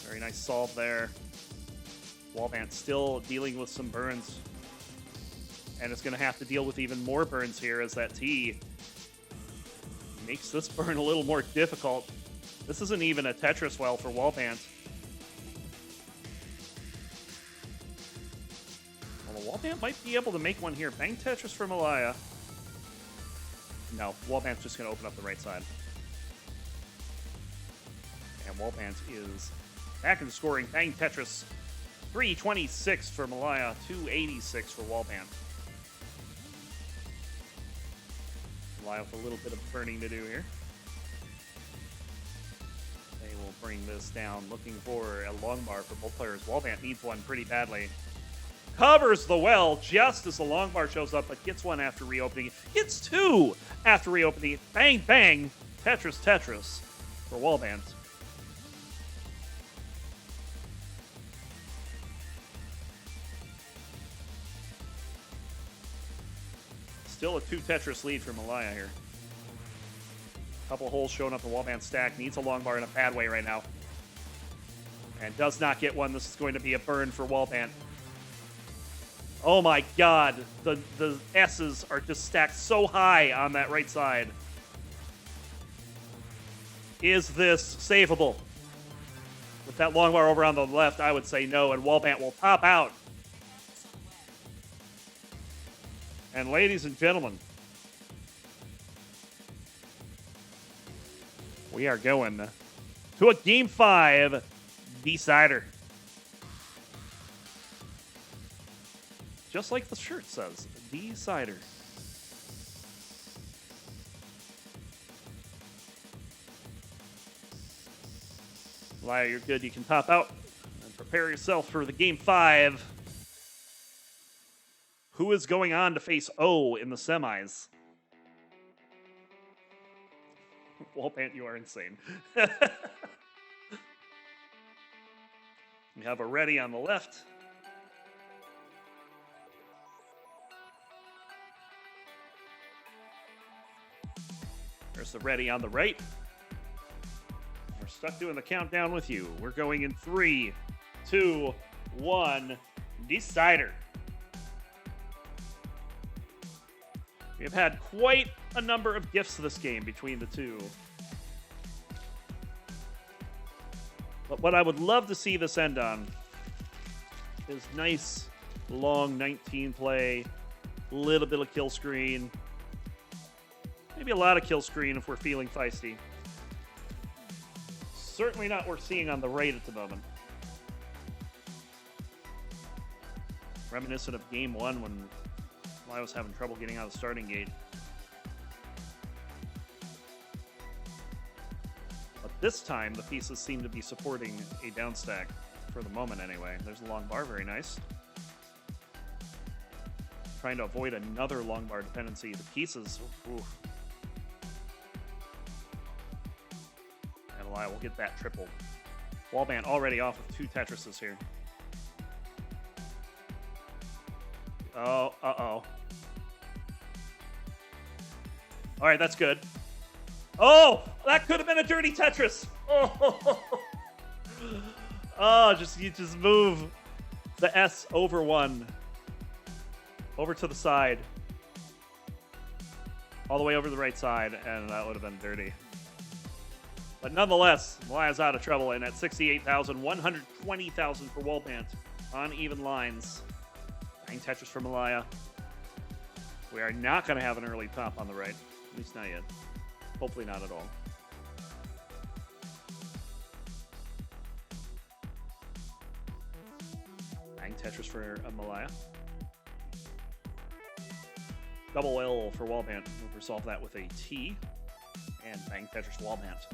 Very nice solve there. Wallbant still dealing with some burns. And it's going to have to deal with even more burns here as that T makes this burn a little more difficult. This isn't even a Tetris well for Wallbant. Well, Wallbant might be able to make one here. Bang Tetris for Malaya. No, Wallbant's just going to open up the right side. And Wallbant is back in the scoring. Bang Tetris. 326 for Malaya. 286 for Wallbant. Malaya with a little bit of burning to do here. They will bring this down, looking for a long bar for both players. Wallbant needs one pretty badly. Covers the well just as the long bar shows up, but gets one after reopening. Gets two after reopening. Bang, bang. Tetris, Tetris for Wallbant. Still a 2 Tetris lead for Malaya here. Couple holes showing up in Wallbant's stack. Needs a long bar in a bad way right now. And does not get one. This is going to be a burn for Wallbant. Oh my god. The S's are just stacked so high on that right side. Is this savable? With that long bar over on the left, I would say no. And Wallbant will top out. And ladies and gentlemen, we are going to a Game 5 decider. Just like the shirt says, decider. Malaya, you're good. You can top out and prepare yourself for the Game 5. Who is going on to face O in the semis? Wallbant, you are insane. We have a ready on the left. There's the ready on the right. We're stuck doing the countdown with you. We're going in 3, 2, 1, decider. We have had quite a number of gifts to this game between the two. But what I would love to see this end on is nice, long 19 play, little bit of kill screen. Maybe a lot of kill screen if we're feeling feisty. Certainly not worth seeing on the right at the moment. Reminiscent of Game 1 when I was having trouble getting out of the starting gate. But This time, the pieces seem to be supporting a down stack, for the moment anyway. There's a long bar, very nice. Trying to avoid another long bar dependency. The pieces, oof. And Malaya will get that triple. Wallband already off with 2 Tetrises here. Oh, uh-oh. All right, that's good. Oh, that could have been a dirty Tetris. Oh, oh, you just move the S over 1. Over to the side. All the way over to the right side, and that would have been dirty. But nonetheless, Malaya's out of trouble, and at 68,000, 120,000 for Wallbant on even lines. Bang Tetris for Malaya. We are not going to have an early top on the right. At least not yet. Hopefully not at all. Bang Tetris for Malaya. Double L for Wallbant. We'll resolve that with a T. And Bang Tetris Wallbant.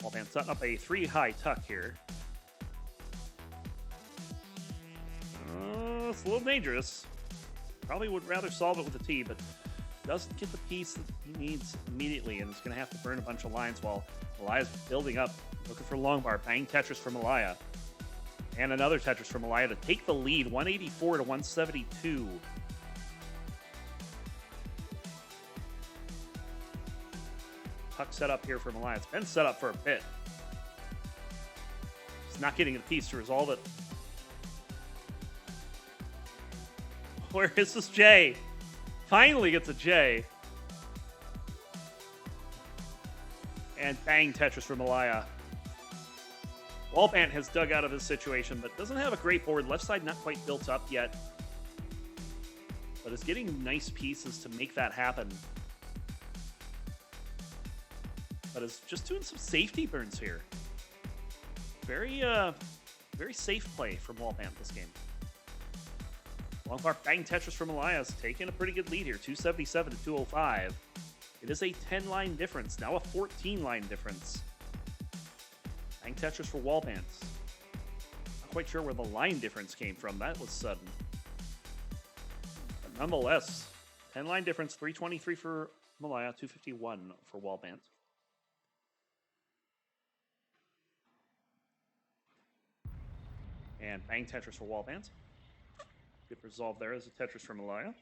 Wallbant setting up a 3-high tuck here. It's a little dangerous. Probably would rather solve it with a T, but doesn't get the piece that he needs immediately, and it's going to have to burn a bunch of lines while Malaya's building up, looking for long bar. Bang Tetris for Malaya. And another Tetris for Malaya to take the lead, 184 to 172. Tuck set up here for Malaya. It's been set up for a bit. He's not getting the piece to resolve it. Where is this J? Finally gets a J. And bang Tetris for Malaya. Wallbant has dug out of this situation, but doesn't have a great board. Left side not quite built up yet. But is getting nice pieces to make that happen. But is just doing some safety burns here. Very safe play from Wallbant this game. Long bar bang Tetris from Malaya is taking a pretty good lead here, 277 to 205. It is a 10-line difference, now a 14-line difference. Bang Tetris for Wallbant. Not quite sure where the line difference came from. That was sudden. But nonetheless, 10-line difference, 323 for Malaya, 251 for Wallbant. And bang Tetris for Wallbant. Good resolve there as a Tetris for Malaya.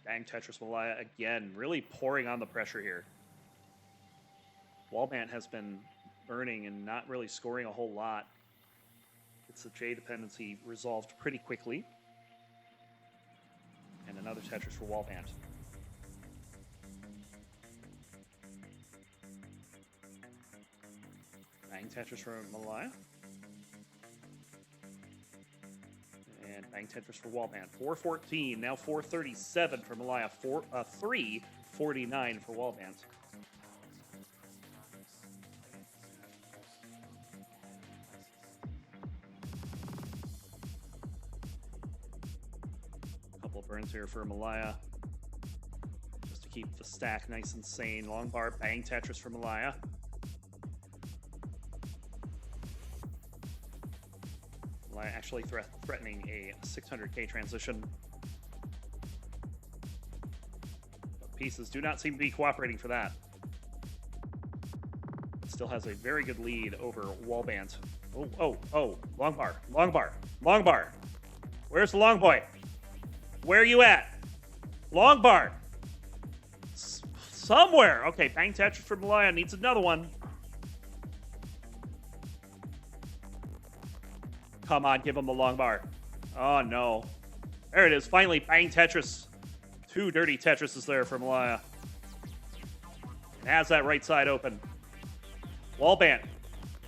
Bang Tetris Malaya again, really pouring on the pressure here. Wallbant has been burning and not really scoring a whole lot. It's the J dependency resolved pretty quickly. And another Tetris for Wallbant. Bang Tetris for Malaya. And bang Tetris for Wallbant. 414, now 437 for Malaya. 349 for Wallbant. Couple of burns here for Malaya. Just to keep the stack nice and sane. Long bar, bang Tetris for Malaya. Actually threatening a 600k transition. But pieces do not seem to be cooperating for that. It still has a very good lead over Wallbant. Oh, long bar, long bar, long bar. Where's the long boy? Where are you at? Long bar. Somewhere. Okay, bang Tetris for Malaya needs another one. Come on, give him the long bar. Oh, no. There it is. Finally, bang Tetris. 2 dirty Tetrises there for Malaya. And has that right side open. Wallbant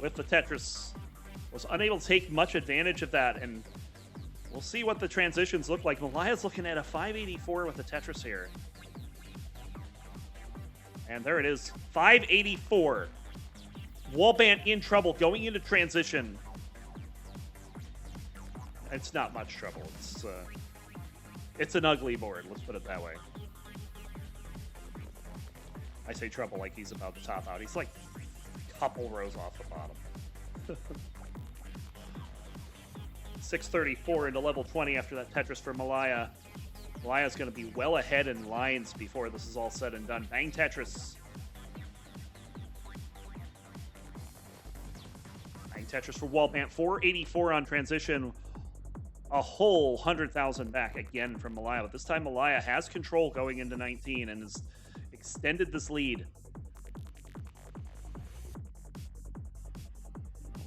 with the Tetris. Was unable to take much advantage of that, and we'll see what the transitions look like. Malaya's looking at a 584 with the Tetris here. And there it is. 584. Wallbant in trouble going into transition. It's not much trouble. It's It's an ugly board, let's put it that way. I say trouble like he's about to top out. He's like a couple rows off the bottom. 634 into level 20 after that Tetris for Malaya. Malaya's going to be well ahead in lines before this is all said and done. Bang Tetris. Bang Tetris for Wallbant. 484 on transition. A whole 100,000 back again from Malaya. But this time Malaya has control going into 19 and has extended this lead.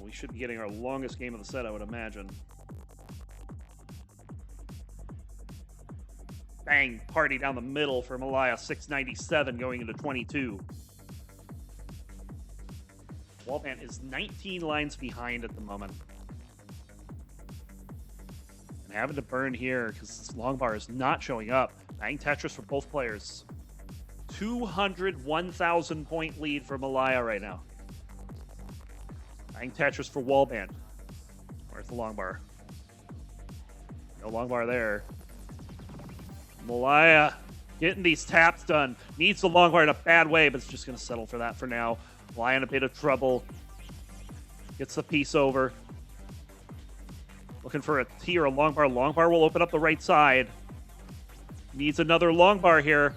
We should be getting our longest game of the set, I would imagine. Bang, party down the middle for Malaya, 697 going into 22. Wallbant is 19 lines behind at the moment. And having to burn here because this long bar is not showing up. Bang Tetris for both players. 201,000 point lead for Malaya right now. Bang Tetris for Wallbant. Where's the long bar? No long bar there. Malaya getting these taps done. Needs the long bar in a bad way, but it's just going to settle for that for now. Malaya in a bit of trouble. Gets the piece over. Looking for a T or a long bar. Long bar will open up the right side. Needs another long bar here.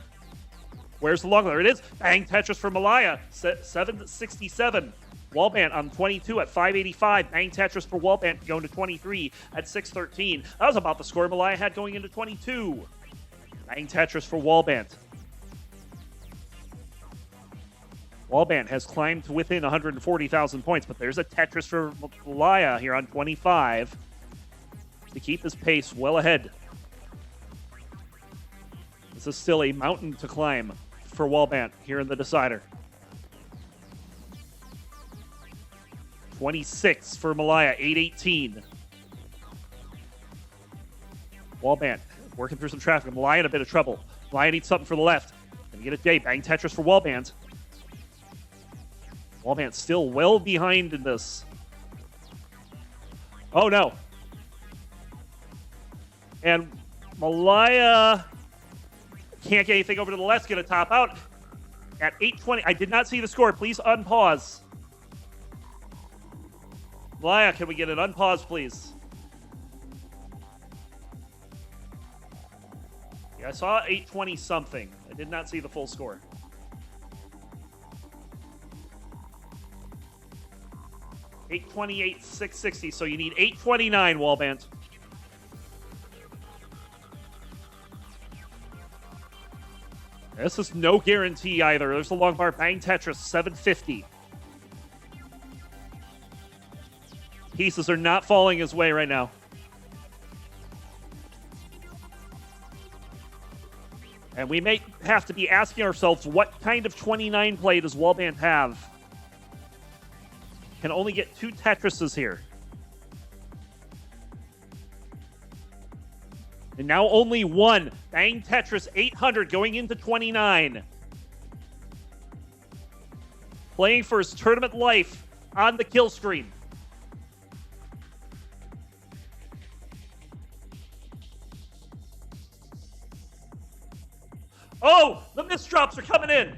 Where's the long bar? There it is. Bang Tetris for Malaya. 767. Wallbant on 22 at 585. Bang Tetris for Wallbant going to 23 at 613. That was about the score Malaya had going into 22. Bang Tetris for Wallbant. Wallbant has climbed to within 140,000 points, but there's a Tetris for Malaya here on 25 to keep his pace well ahead. This is still a mountain to climb for Wallbant here in the decider. 26 for Malaya, 818. Wallbant working through some traffic. Malaya in a bit of trouble. Malaya needs something for the left. Gonna get a day. Bang Tetris for Wallbant. Wallbant still well behind in this. Oh no. And Malaya can't get anything over to the left. Gonna top out at 820. I did not see the score. Please unpause. Malaya, can we get an unpause, please? Yeah, I saw 820 something. I did not see the full score. $828, 660. So you need 829, Wallbant. This is no guarantee either. There's the long bar. Bang Tetris, 750. Pieces are not falling his way right now. And we may have to be asking ourselves, what kind of 29 play does Wallbant have? Can only get 2 Tetrises here. And now only 1. Bang Tetris, 800 going into 29. Playing for his tournament life on the kill screen. Oh, the misdrops are coming in.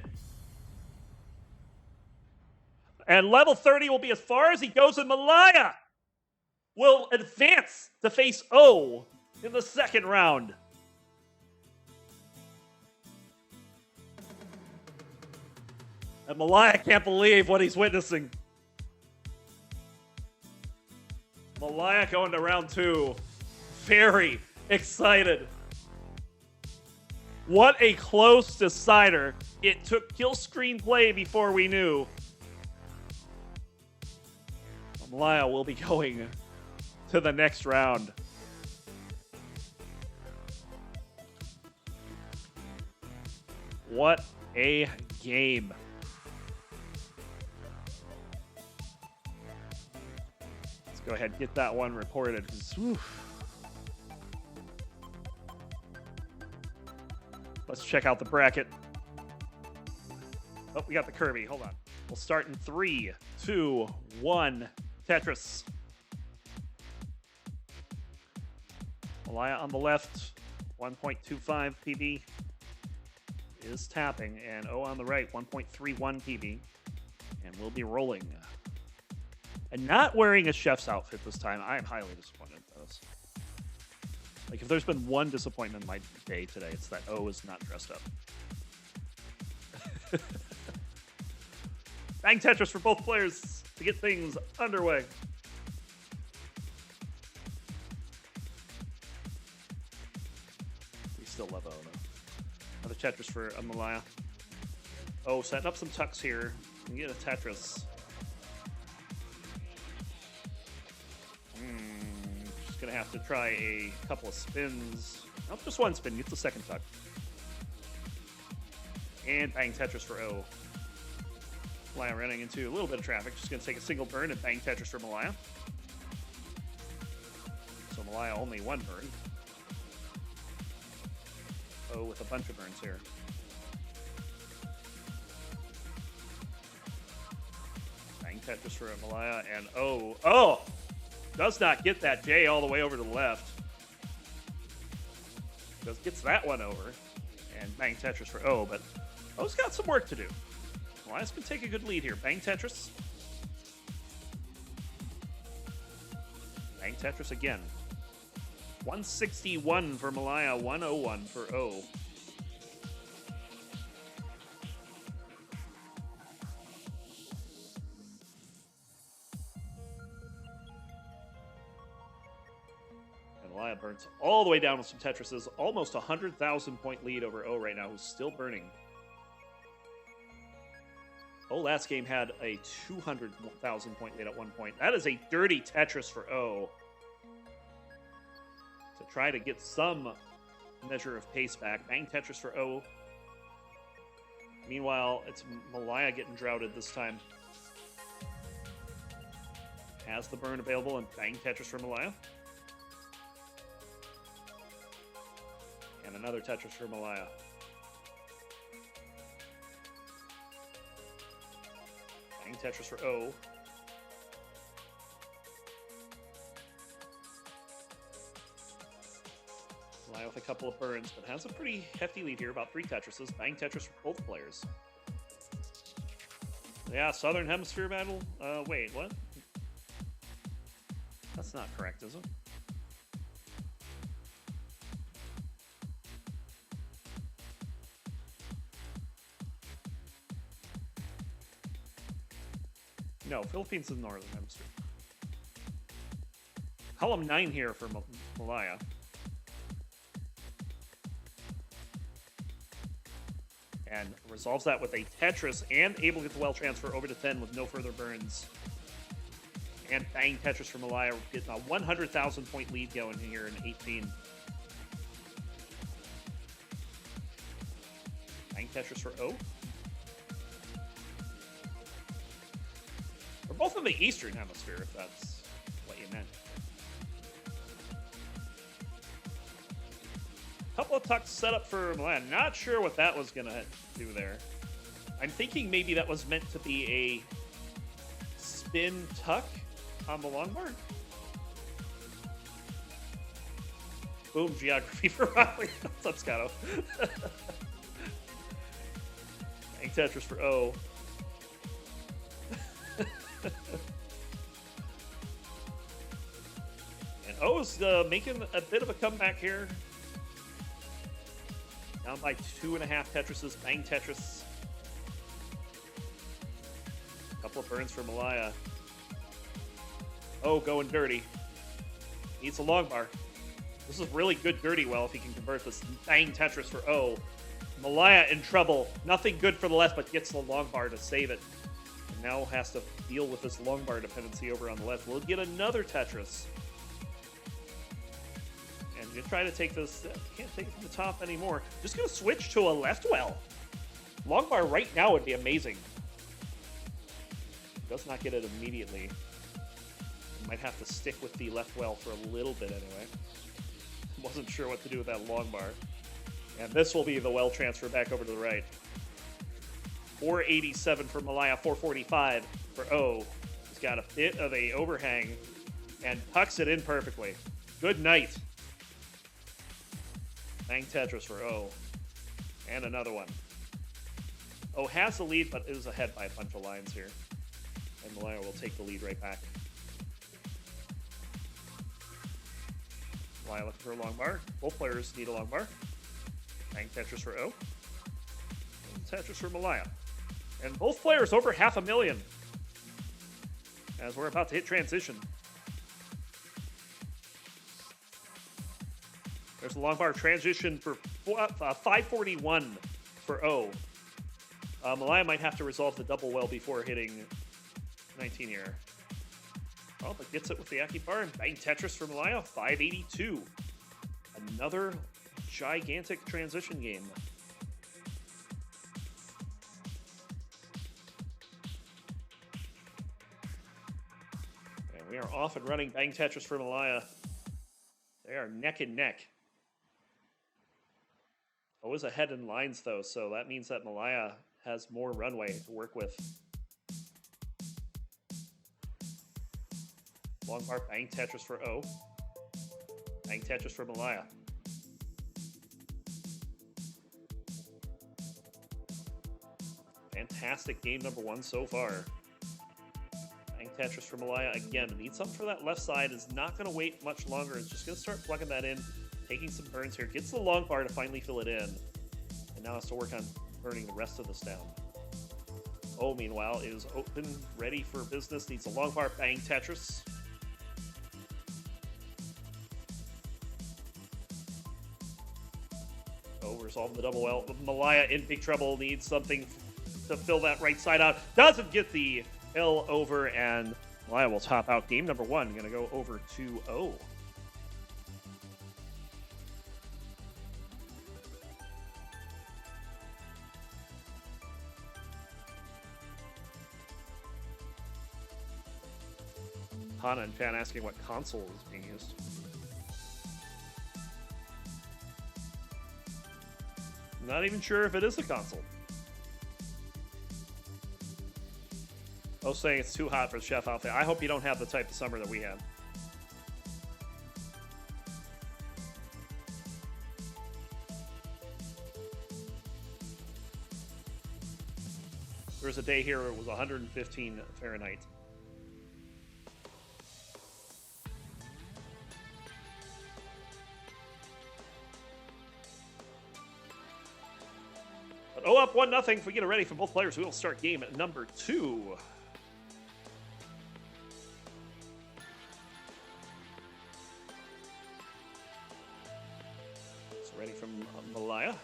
And level 30 will be as far as he goes, and Malaya will advance to face O in the second round. And Malaya can't believe what he's witnessing. Malaya going to round 2. Very excited. What a close decider. It took kill screen play before we knew. Malaya will be going to the next round. What a game. Let's go ahead and get that one reported. Let's check out the bracket. Oh, we got the Kirby. Hold on. We'll start in 3, 2, 1. Tetris. Malaya on the left. 1.25 PB is tapping, and O on the right, 1.31 PB, and we'll be rolling. And not wearing a chef's outfit this time, I am highly disappointed by this. Like, if there's been one disappointment in my day today, it's that O is not dressed up. Bang Tetris for both players to get things underway. We still love O, though. Another Tetris for Malaya. Oh, setting up some tucks here. We get a Tetris. Just gonna have to try a couple of spins. Nope, just one spin. Get the second tuck. And bang Tetris for O. Malaya running into a little bit of traffic. Just gonna take a single burn and bang Tetris for Malaya. So Malaya only one burn. O with a bunch of burns here. Bang Tetris for Malaya and O. Oh! Does not get that J all the way over to the left. Just gets that one over. And bang Tetris for O, but O's got some work to do. Malaya's can take a good lead here. Bang Tetris. Bang Tetris again. 161 for Malaya, 101 for O. Malaya burns all the way down with some Tetrises. Almost 100,000 point lead over O right now, who's still burning. O last game had a 200,000 point lead at one point. That is a dirty Tetris for O. To try to get some measure of pace back. Bang Tetris for O. Meanwhile, it's Malaya getting droughted this time. Has the burn available and bang Tetris for Malaya. And another Tetris for Malaya. Bang Tetris for O. Malaya with a couple of burns, but has a pretty hefty lead here, about 3 Tetrises. Bang Tetris for both players. Yeah, Southern Hemisphere battle? Wait, what? That's not correct, is it? No, Philippines is Northern Hemisphere. Column 9 here for Malaya. And resolves that with a Tetris and able to get the well transfer over to 10 with no further burns. And bang Tetris for Malaya, getting a 100,000 point lead going here in 18. Bang Tetris for O. We're both in the Eastern Hemisphere, if that's what you meant. Couple of tucks set up for Malaya. Not sure what that was going to do there. I'm thinking maybe that was meant to be a spin tuck on the longboard. Boom, geography for Riley. What's up, Scotto? Bang Tetris for O. And O's making a bit of a comeback here. Down by 2.5 Tetrises. Bang Tetris. Couple of burns for Malaya. Oh, going dirty. Needs a long bar. This is really good dirty well if he can convert this. Bang Tetris for O. Malaya in trouble. Nothing good for the left, but gets the long bar to save it. And now has to deal with this long bar dependency over on the left. We'll get another Tetris. And gonna try to take this. Can't take it from the top anymore. Just gonna switch to a left well. Long bar right now would be amazing. Does not get it immediately. Might have to stick with the left well for a little bit anyway. Wasn't sure what to do with that long bar. And this will be the well transfer back over to the right. 487 for Malaya, 445 for O. He's got a bit of a overhang and tucks it in perfectly. Good night. Bang Tetris for O. And another one. O has the lead, but is ahead by a bunch of lines here. And Malaya will take the lead right back. Malaya looking for a long bar. Both players need a long bar. Bang Tetris for O. And Tetris for Malaya. And both players over 500,000. As we're about to hit transition. There's a long bar transition for 541 for O. Malaya might have to resolve the double well before hitting 19 here. Oh, but gets it with the Aki bar and Bang Tetris for Malaya, 582. Another gigantic transition game. And we are off and running. Bang Tetris for Malaya. They are neck and neck. O is ahead in lines, though, so that means that Malaya has more runway to work with. Long bar, Bang Tetris for O. Bang Tetris for Malaya. Fantastic game number one so far. Bang Tetris for Malaya again. Needs something for that left side. Is not going to wait much longer. Is just going to start plugging that in. Taking some burns here. Gets the long bar to finally fill it in. And now has to work on burning the rest of this down. O, meanwhile, is open, ready for business. Needs a long bar, Bang Tetris. O resolving the double well. Malaya in big trouble. Needs something to fill that right side out. Doesn't get the L over, and Malaya will top out game number one. Going to go over 2-0. Hana and Fan asking what console is being used. Not even sure if it is a console. Oh, saying it's too hot for the chef outfit. I hope you don't have the type of summer that we had. There was a day here where it was 115 Fahrenheit. But O up 1-0. If we get it ready for both players, we will start game number 2. So ready from Malaya.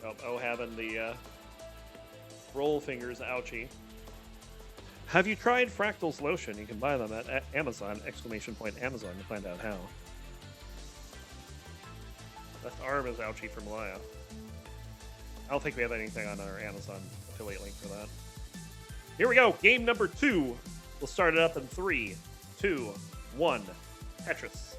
Oh, O having the roll fingers, ouchie. Have you tried Fractal's lotion? You can buy them at Amazon, ! Amazon, to find out how. Left arm is ouchie for Malaya. I don't think we have anything on our Amazon affiliate link for that. Here we go, game number 2. We'll start it up in 3, 2, 1. Tetris.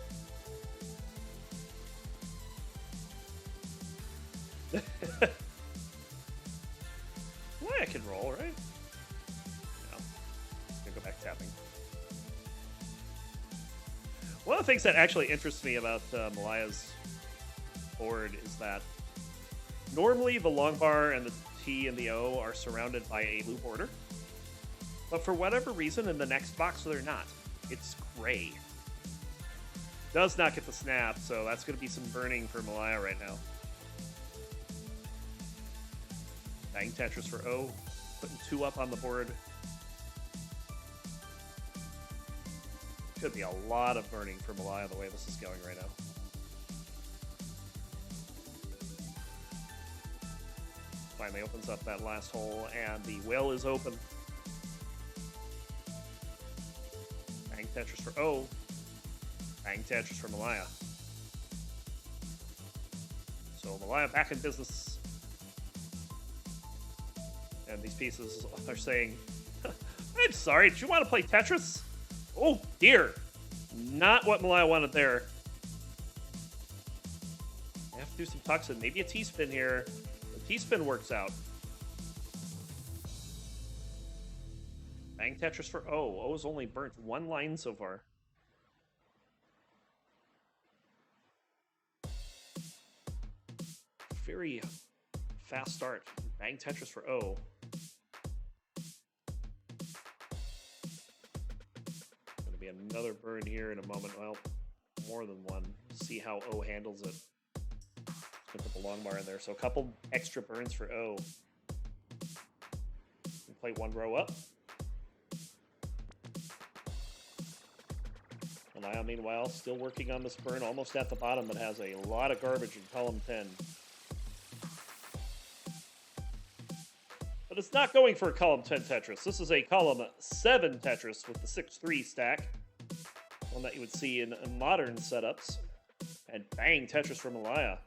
Malaya can roll, right? Go back tapping. One of the things that actually interests me about Malaya's board is that normally the long bar and the T and the O are surrounded by a blue border, but for whatever reason in the next box they're not. It's gray. Does not get the snap, so that's going to be some burning for Malaya right now. Bang Tetris for O, putting 2 up on the board. Could be a lot of burning for Malaya the way this is going right now. Finally opens up that last hole, and the well is open. Bang Tetris for O. Bang Tetris for Malaya. So Malaya back in business. And these pieces are saying, I'm sorry, did you want to play Tetris? Oh, dear. Not what Malaya wanted there. I have to do some tucks and maybe a T-spin here. The T-spin works out. Bang Tetris for O. O's only burnt 1 line so far. Very fast start. Bang Tetris for O. Going to be another burn here in a moment. Well, more than one. See how O handles it. Going to put the long bar in there. So a couple extra burns for O. Play 1 row up. Malaya, meanwhile, still working on this burn, almost at the bottom, but has a lot of garbage in column 10. But it's not going for a column 10 Tetris. This is a column 7 Tetris with the 6-3 stack. One that you would see in modern setups. And bang, Tetris for Malaya.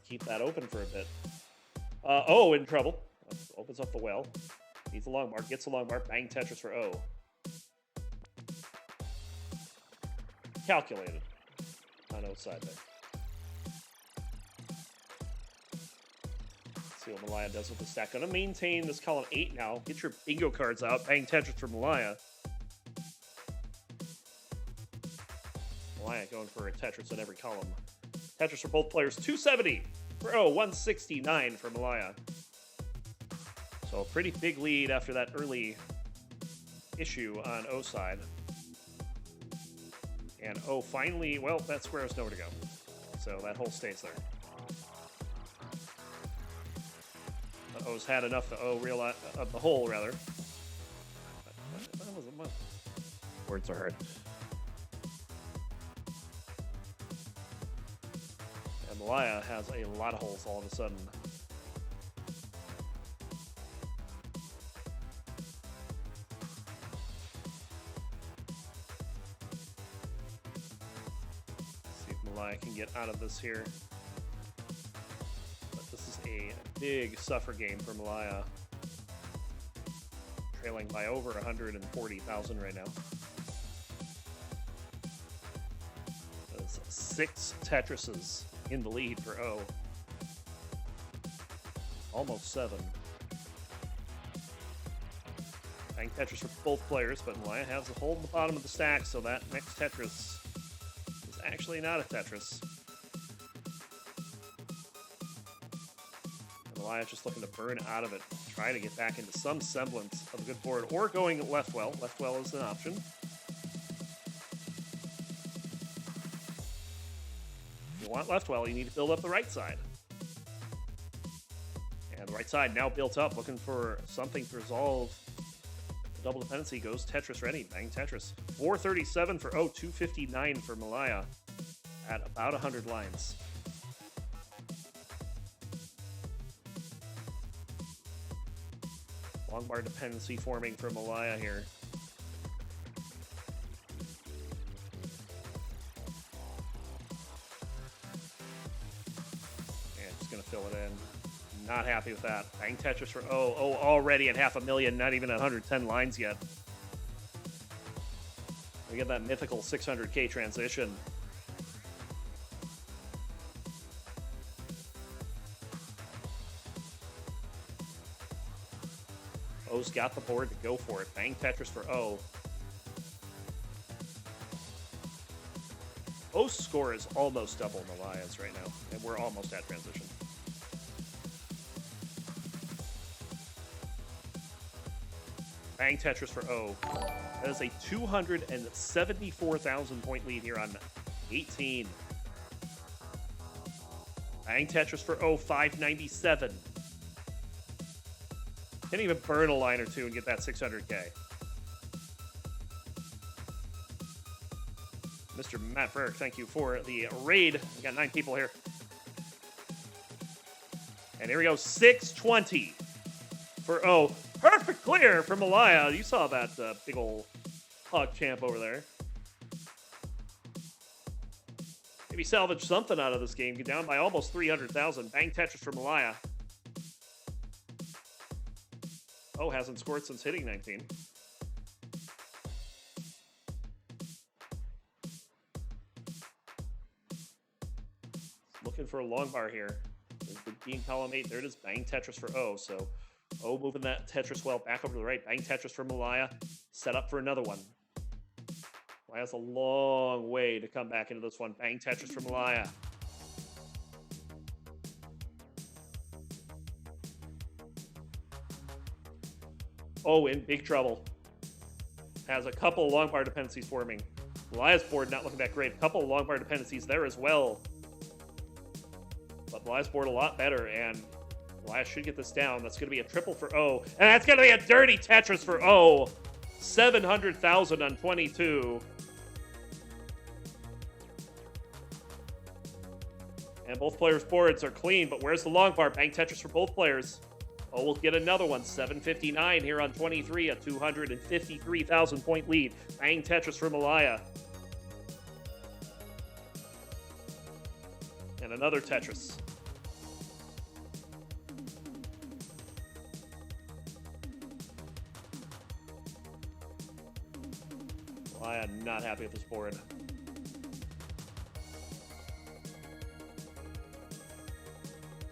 Keep that open for a bit. O in trouble. Opens up the well. Needs a long bar. Gets a long bar. Bang Tetris for O. Calculated on O's side there. Let's see what Malaya does with the stack. Going to maintain this column 8 now. Get your bingo cards out. Bang Tetris for Malaya. Malaya going for a Tetris in every column. Tetris for both players. 270 for O. 169 for Malaya. So a pretty big lead after that early issue on O's side. And O finally, well, that square has nowhere to go. So that hole stays there. But O's had enough to O realize, of the hole, rather. Words are hard. And Malaya has a lot of holes all of a sudden. I can get out of this here. But this is a big suffer game for Malaya. Trailing by over 140,000 right now. That's 6 Tetrises in the lead for O. Almost 7. Bang Tetris for both players, but Malaya has a hole in the bottom of the stack, so that next Tetris actually not a Tetris. And Malaya just looking to burn out of it, try to get back into some semblance of a good board, or going left well. Left well is an option. If you want left well, you need to build up the right side. And the right side now built up, looking for something to resolve. The double dependency goes Tetris ready. Bang Tetris. 437 for O, 259 for Malaya. At about 100 lines. Long bar dependency forming for Malaya here. And just going to fill it in. Not happy with that. Bang Tetris for O. O already at 500,000, not even at 110 lines yet. We get that mythical 600k transition. O's got the board to go for it. Bang Tetris for O. O's score is almost double Malaya's right now, and we're almost at transition. Bang Tetris for O. That is a 274,000 point lead here on 18. Bang Tetris for O, 597. Can't even burn a line or two and get that 600k. Mr. Matt Burke, thank you for the raid. We got 9 people here. And here we go, 620 for O. Perfect clear from Malaya. You saw that big old hog champ over there. Maybe salvage something out of this game. Get down by almost 300,000. Bang Tetris for Malaya. Oh, hasn't scored since hitting 19. Looking for a long bar here. There's the B in column 8. There it is. Bang Tetris for O. So Oh, moving that Tetris well back over to the right. Bang Tetris for Malaya. Set up for another one. Malaya's a long way to come back into this one. Bang Tetris for Malaya. Oh, in big trouble. Has a couple long bar dependencies forming. Malaya's board not looking that great. A couple long bar dependencies there as well. But Malaya's board a lot better, and Malaya should get this down. That's going to be a triple for O. And that's going to be a dirty Tetris for O. 700,000 on 22. And both players' boards are clean, but where's the long bar? Bang Tetris for both players. Oh, we'll get another one. 759 here on 23, a 253,000 point lead. Bang Tetris for Malaya. And another Tetris. Malaya not happy with this board.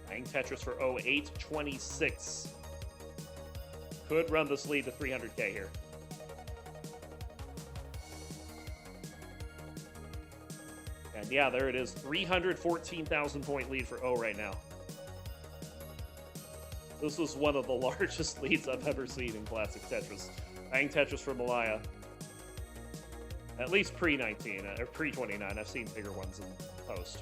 Bang Tetris for 0826. Could run this lead to 300K here. And yeah, there it is. 314,000 point lead for O right now. This was one of the largest leads I've ever seen in Classic Tetris. Bang Tetris for Malaya. At least pre-19, or pre-29. I've seen bigger ones in post.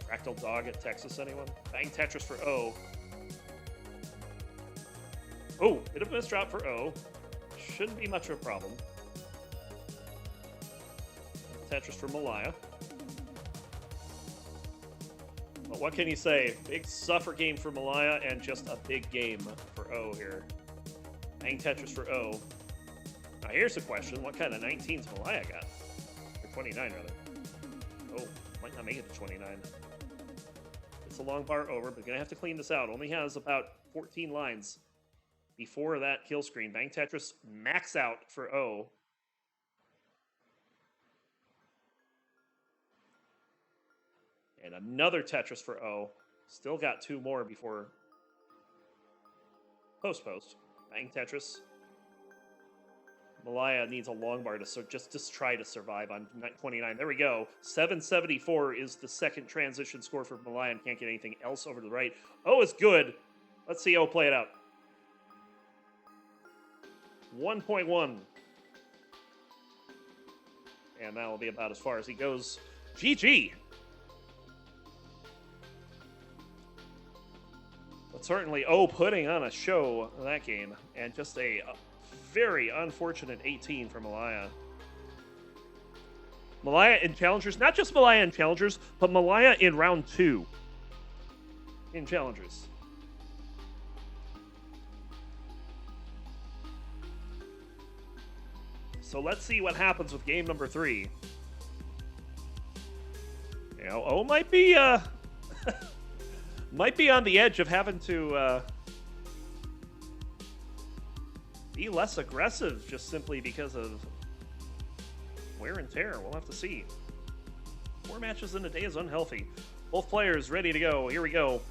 Fractal Dog at Texas, anyone? Bang Tetris for O. Oh, bit of a misdrop for O. Shouldn't be much of a problem. Tetris for Malaya. But what can you say? Big suffer game for Malaya and just a big game for O here. Bang Tetris for O. Now here's the question. What kind of 19s Malaya got? Or 29, rather. Oh, might not make it to 29. It's a long bar over, but gonna have to clean this out. Only has about 14 lines before that kill screen. Bang Tetris max out for O. And another Tetris for O. Still got two more before post. Bang Tetris. Malaya needs a long bar to just try to survive on 29. There we go. 774 is the second transition score for Malaya and can't get anything else over to the right. O is good. Let's see O play it out. 1.1. And that will be about as far as he goes. GG. But certainly O putting on a show in that game. And just a very unfortunate 18 for Malaya. Malaya in Challengers, not just Malaya in Challengers, but Malaya in round 2 in Challengers. So let's see what happens with game number 3. You know, O might be might be on the edge of having to be less aggressive just simply because of wear and tear. We'll have to see. 4 matches in a day is unhealthy. Both players ready to go. Here we go.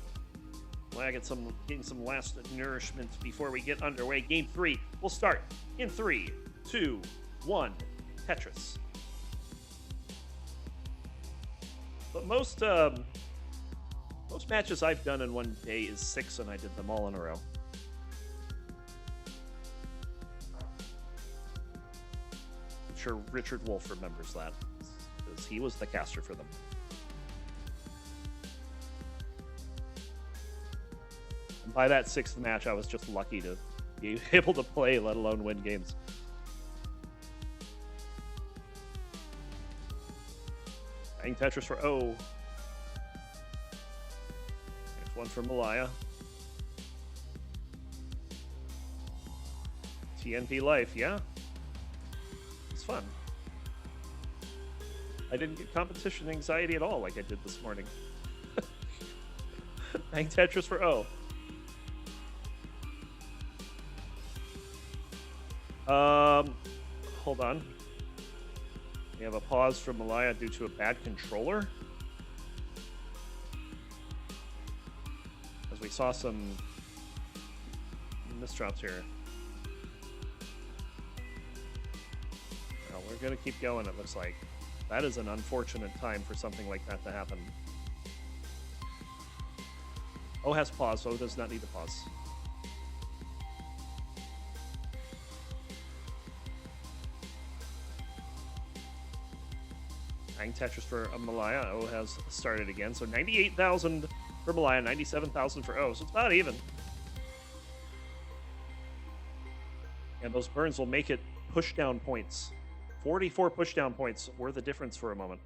Well, getting some last nourishment before we get underway. Game 3 will start in 3, 2, 1. Tetris. But most matches I've done in one day is 6, and I did them all in a row. I'm sure Richard Wolf remembers that, because he was the caster for them. And by that 6th match, I was just lucky to be able to play, let alone win games. Bang Tetris for O. Next one for Malaya. TNP Life, yeah. It's fun. I didn't get competition anxiety at all like I did this morning. Bang Tetris for O. Hold on. We have a pause from Malaya due to a bad controller. As we saw some misdrops here. Well, we're going to keep going, it looks like. That is an unfortunate time for something like that to happen. O has pause, so O does not need to pause. Hang Tetris for Malaya. O has started again. So 98,000 for Malaya, 97,000 for O. So it's about even. And those burns will make it push-down points. 44 push-down points were the difference for a moment.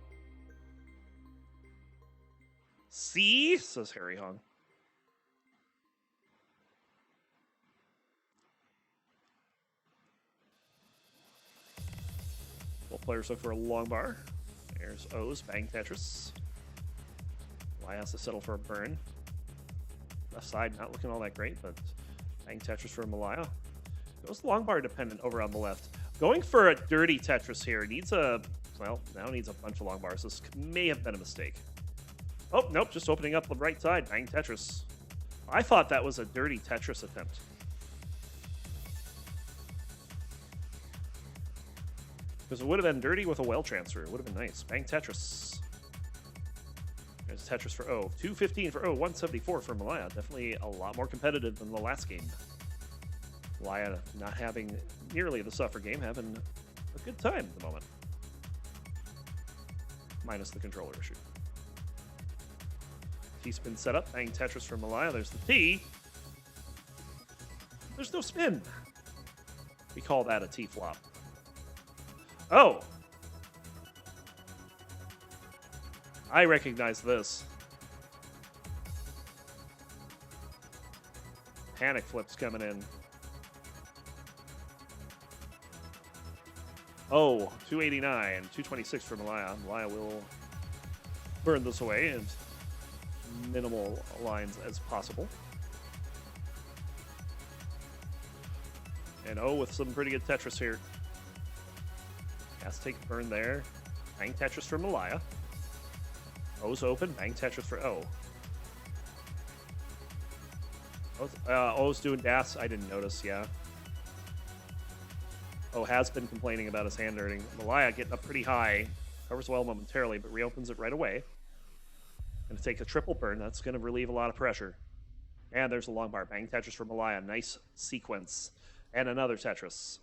See? Says Harry Hong. Both players look for a long bar. There's O's, bang Tetris. Y has to settle for a burn. Left side not looking all that great, but bang Tetris for Malaya. Goes long bar dependent over on the left. Going for a dirty Tetris here. Needs a, well, now needs a bunch of long bars. This may have been a mistake. Oh, nope, just opening up the right side. Bang Tetris. I thought that was a dirty Tetris attempt. Because it would have been dirty with a well transfer. It would have been nice. Bang Tetris. There's Tetris for O. 215 for O. 174 for Malaya. Definitely a lot more competitive than the last game. Malaya not having nearly the suffer game, having a good time at the moment. Minus the controller issue. T-spin setup. Bang Tetris for Malaya. There's the T. There's no spin. We call that a T-flop. Oh! I recognize this. Panic flips coming in. Oh, 289, 226 for Malaya. Malaya will burn this away in minimal lines as possible. And O with some pretty good Tetris here. Has to take a burn there. Bang Tetris for Malaya. O's open. Bang Tetris for O. O's doing dash. I didn't notice, yeah. O has been complaining about his hand hurting. Malaya getting up pretty high. Covers well momentarily, but reopens it right away. Going to take a triple burn. That's going to relieve a lot of pressure. And there's a long bar. Bang Tetris for Malaya. Nice sequence. And another Tetris.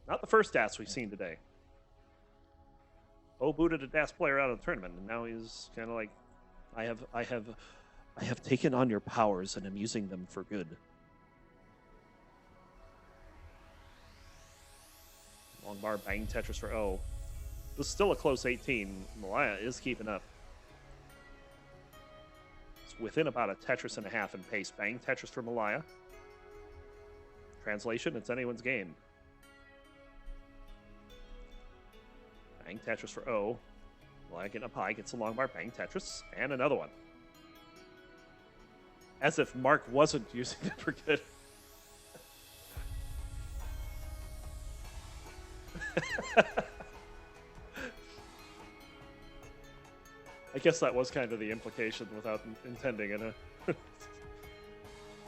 Not the first DAS we've seen today. O booted a DAS player out of the tournament, and now he's kind of like, I have taken on your powers and am using them for good. Long bar, bang Tetris for O. This is still a close 18. Malaya is keeping up. It's within about a Tetris and a half in pace. Bang Tetris for Malaya. Translation, it's anyone's game. Bang Tetris for O. Malaya getting up high, gets a long bar, bang Tetris, and another one. As if Mark wasn't using it for good. I guess that was kind of the implication without intending it.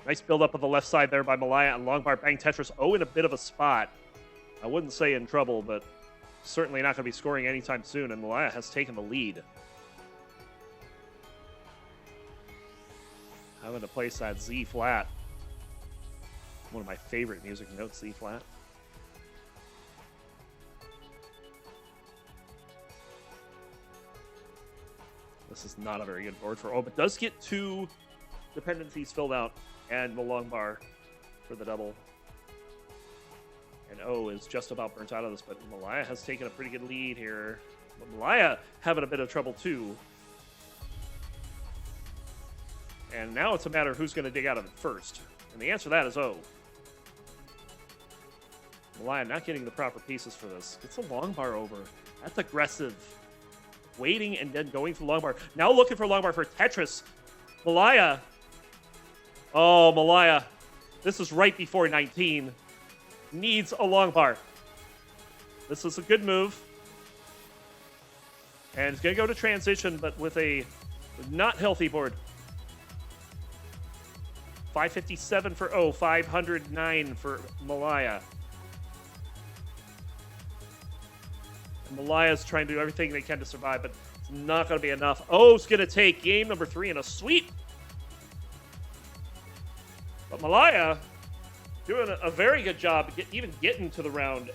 Nice build up of the left side there by Malaya and long bar, bang Tetris. O in a bit of a spot. I wouldn't say in trouble, but certainly not going to be scoring anytime soon, and Malaya has taken the lead. Having to place that Z flat. One of my favorite music notes, Z flat. This is not a very good board for O, but does get two dependencies filled out and the long bar for the double. And O is just about burnt out of this, but Malaya has taken a pretty good lead here. But Malaya having a bit of trouble too. And now it's a matter of who's going to dig out of it first. And the answer to that is O. Malaya not getting the proper pieces for this. Gets a long bar over. That's aggressive. Waiting and then going for long bar. Now looking for long bar for Tetris. Malaya. Oh, Malaya. This is right before 19. Needs a long bar. This is a good move. And it's going to go to transition, but with a not healthy board. 557 for O, 509 for Malaya. Malaya's trying to do everything they can to survive, but it's not going to be enough. O's going to take game number 3 in a sweep. But Malaya doing a very good job even getting to the round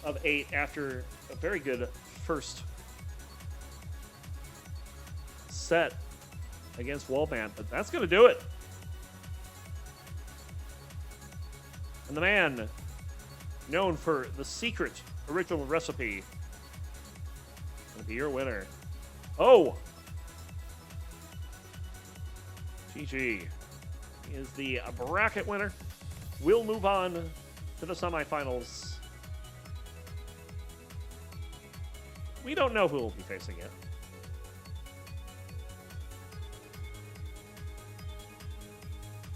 of 8 after a very good first set against Wallband. But that's going to do it. And the man known for the secret original recipe will be your winner. Oh! GG is the bracket winner. We'll move on to the semifinals. We don't know who will be facing it.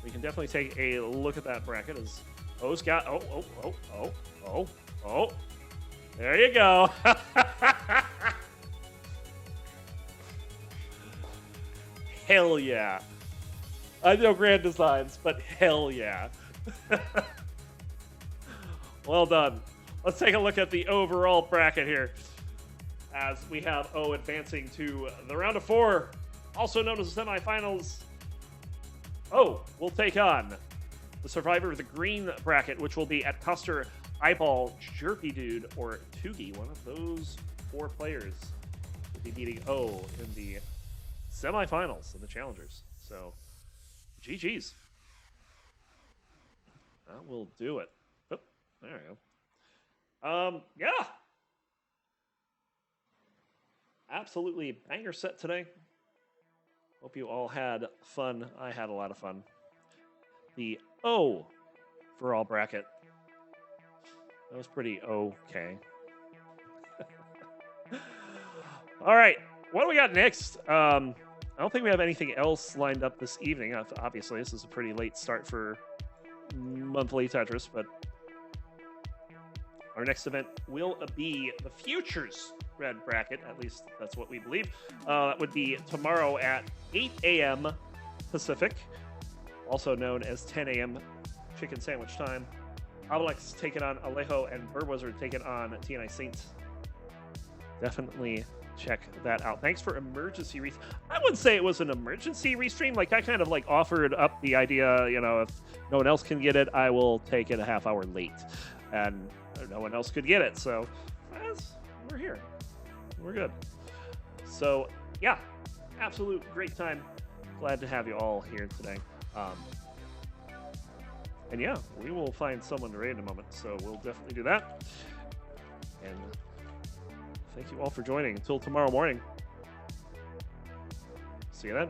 We can definitely take a look at that bracket as O's got... Oh. There you go. Hell yeah. I know Grand Designs, but hell yeah. Well done. Let's take a look at the overall bracket here, as we have O advancing to the round of 4, also known as the semifinals. O will take on the survivor of the green bracket, which will be at Custer, Eyeball, Jerky Dude, or Toogie. One of those 4 players will be beating O in the semifinals of the challengers. So, GG's. That will do it. Oh, there we go. Yeah. Absolutely banger set today. Hope you all had fun. I had a lot of fun. The O for all bracket. That was pretty okay. All right. What do we got next? I don't think we have anything else lined up this evening. Obviously, this is a pretty late start for monthly Tetris, but our next event will be the Futures Red Bracket. At least that's what we believe. That would be tomorrow at 8 a.m. Pacific, also known as 10 a.m. Chicken Sandwich time. Obelix taking on Alejo, and Birdwizard taking on TNI Saints. Definitely check that out. Thanks for emergency restream. I wouldn't say it was an emergency restream. Like, I kind of like offered up the idea, you know, if no one else can get it, I will take it a half hour late. And no one else could get it. So we're here. We're good. So yeah, absolute great time. Glad to have you all here today. And yeah, we will find someone to raid in a moment. So we'll definitely do that. And thank you all for joining. Until tomorrow morning. See you then.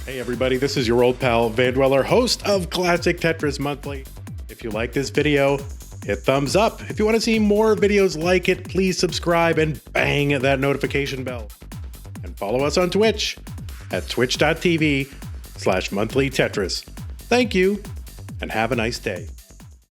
Hey everybody, this is your old pal Vandweller, host of Classic Tetris Monthly. If you like this video, hit thumbs up. If you want to see more videos like it, please subscribe and bang that notification bell. And follow us on Twitch at twitch.tv/monthlytetris. Thank you, and have a nice day.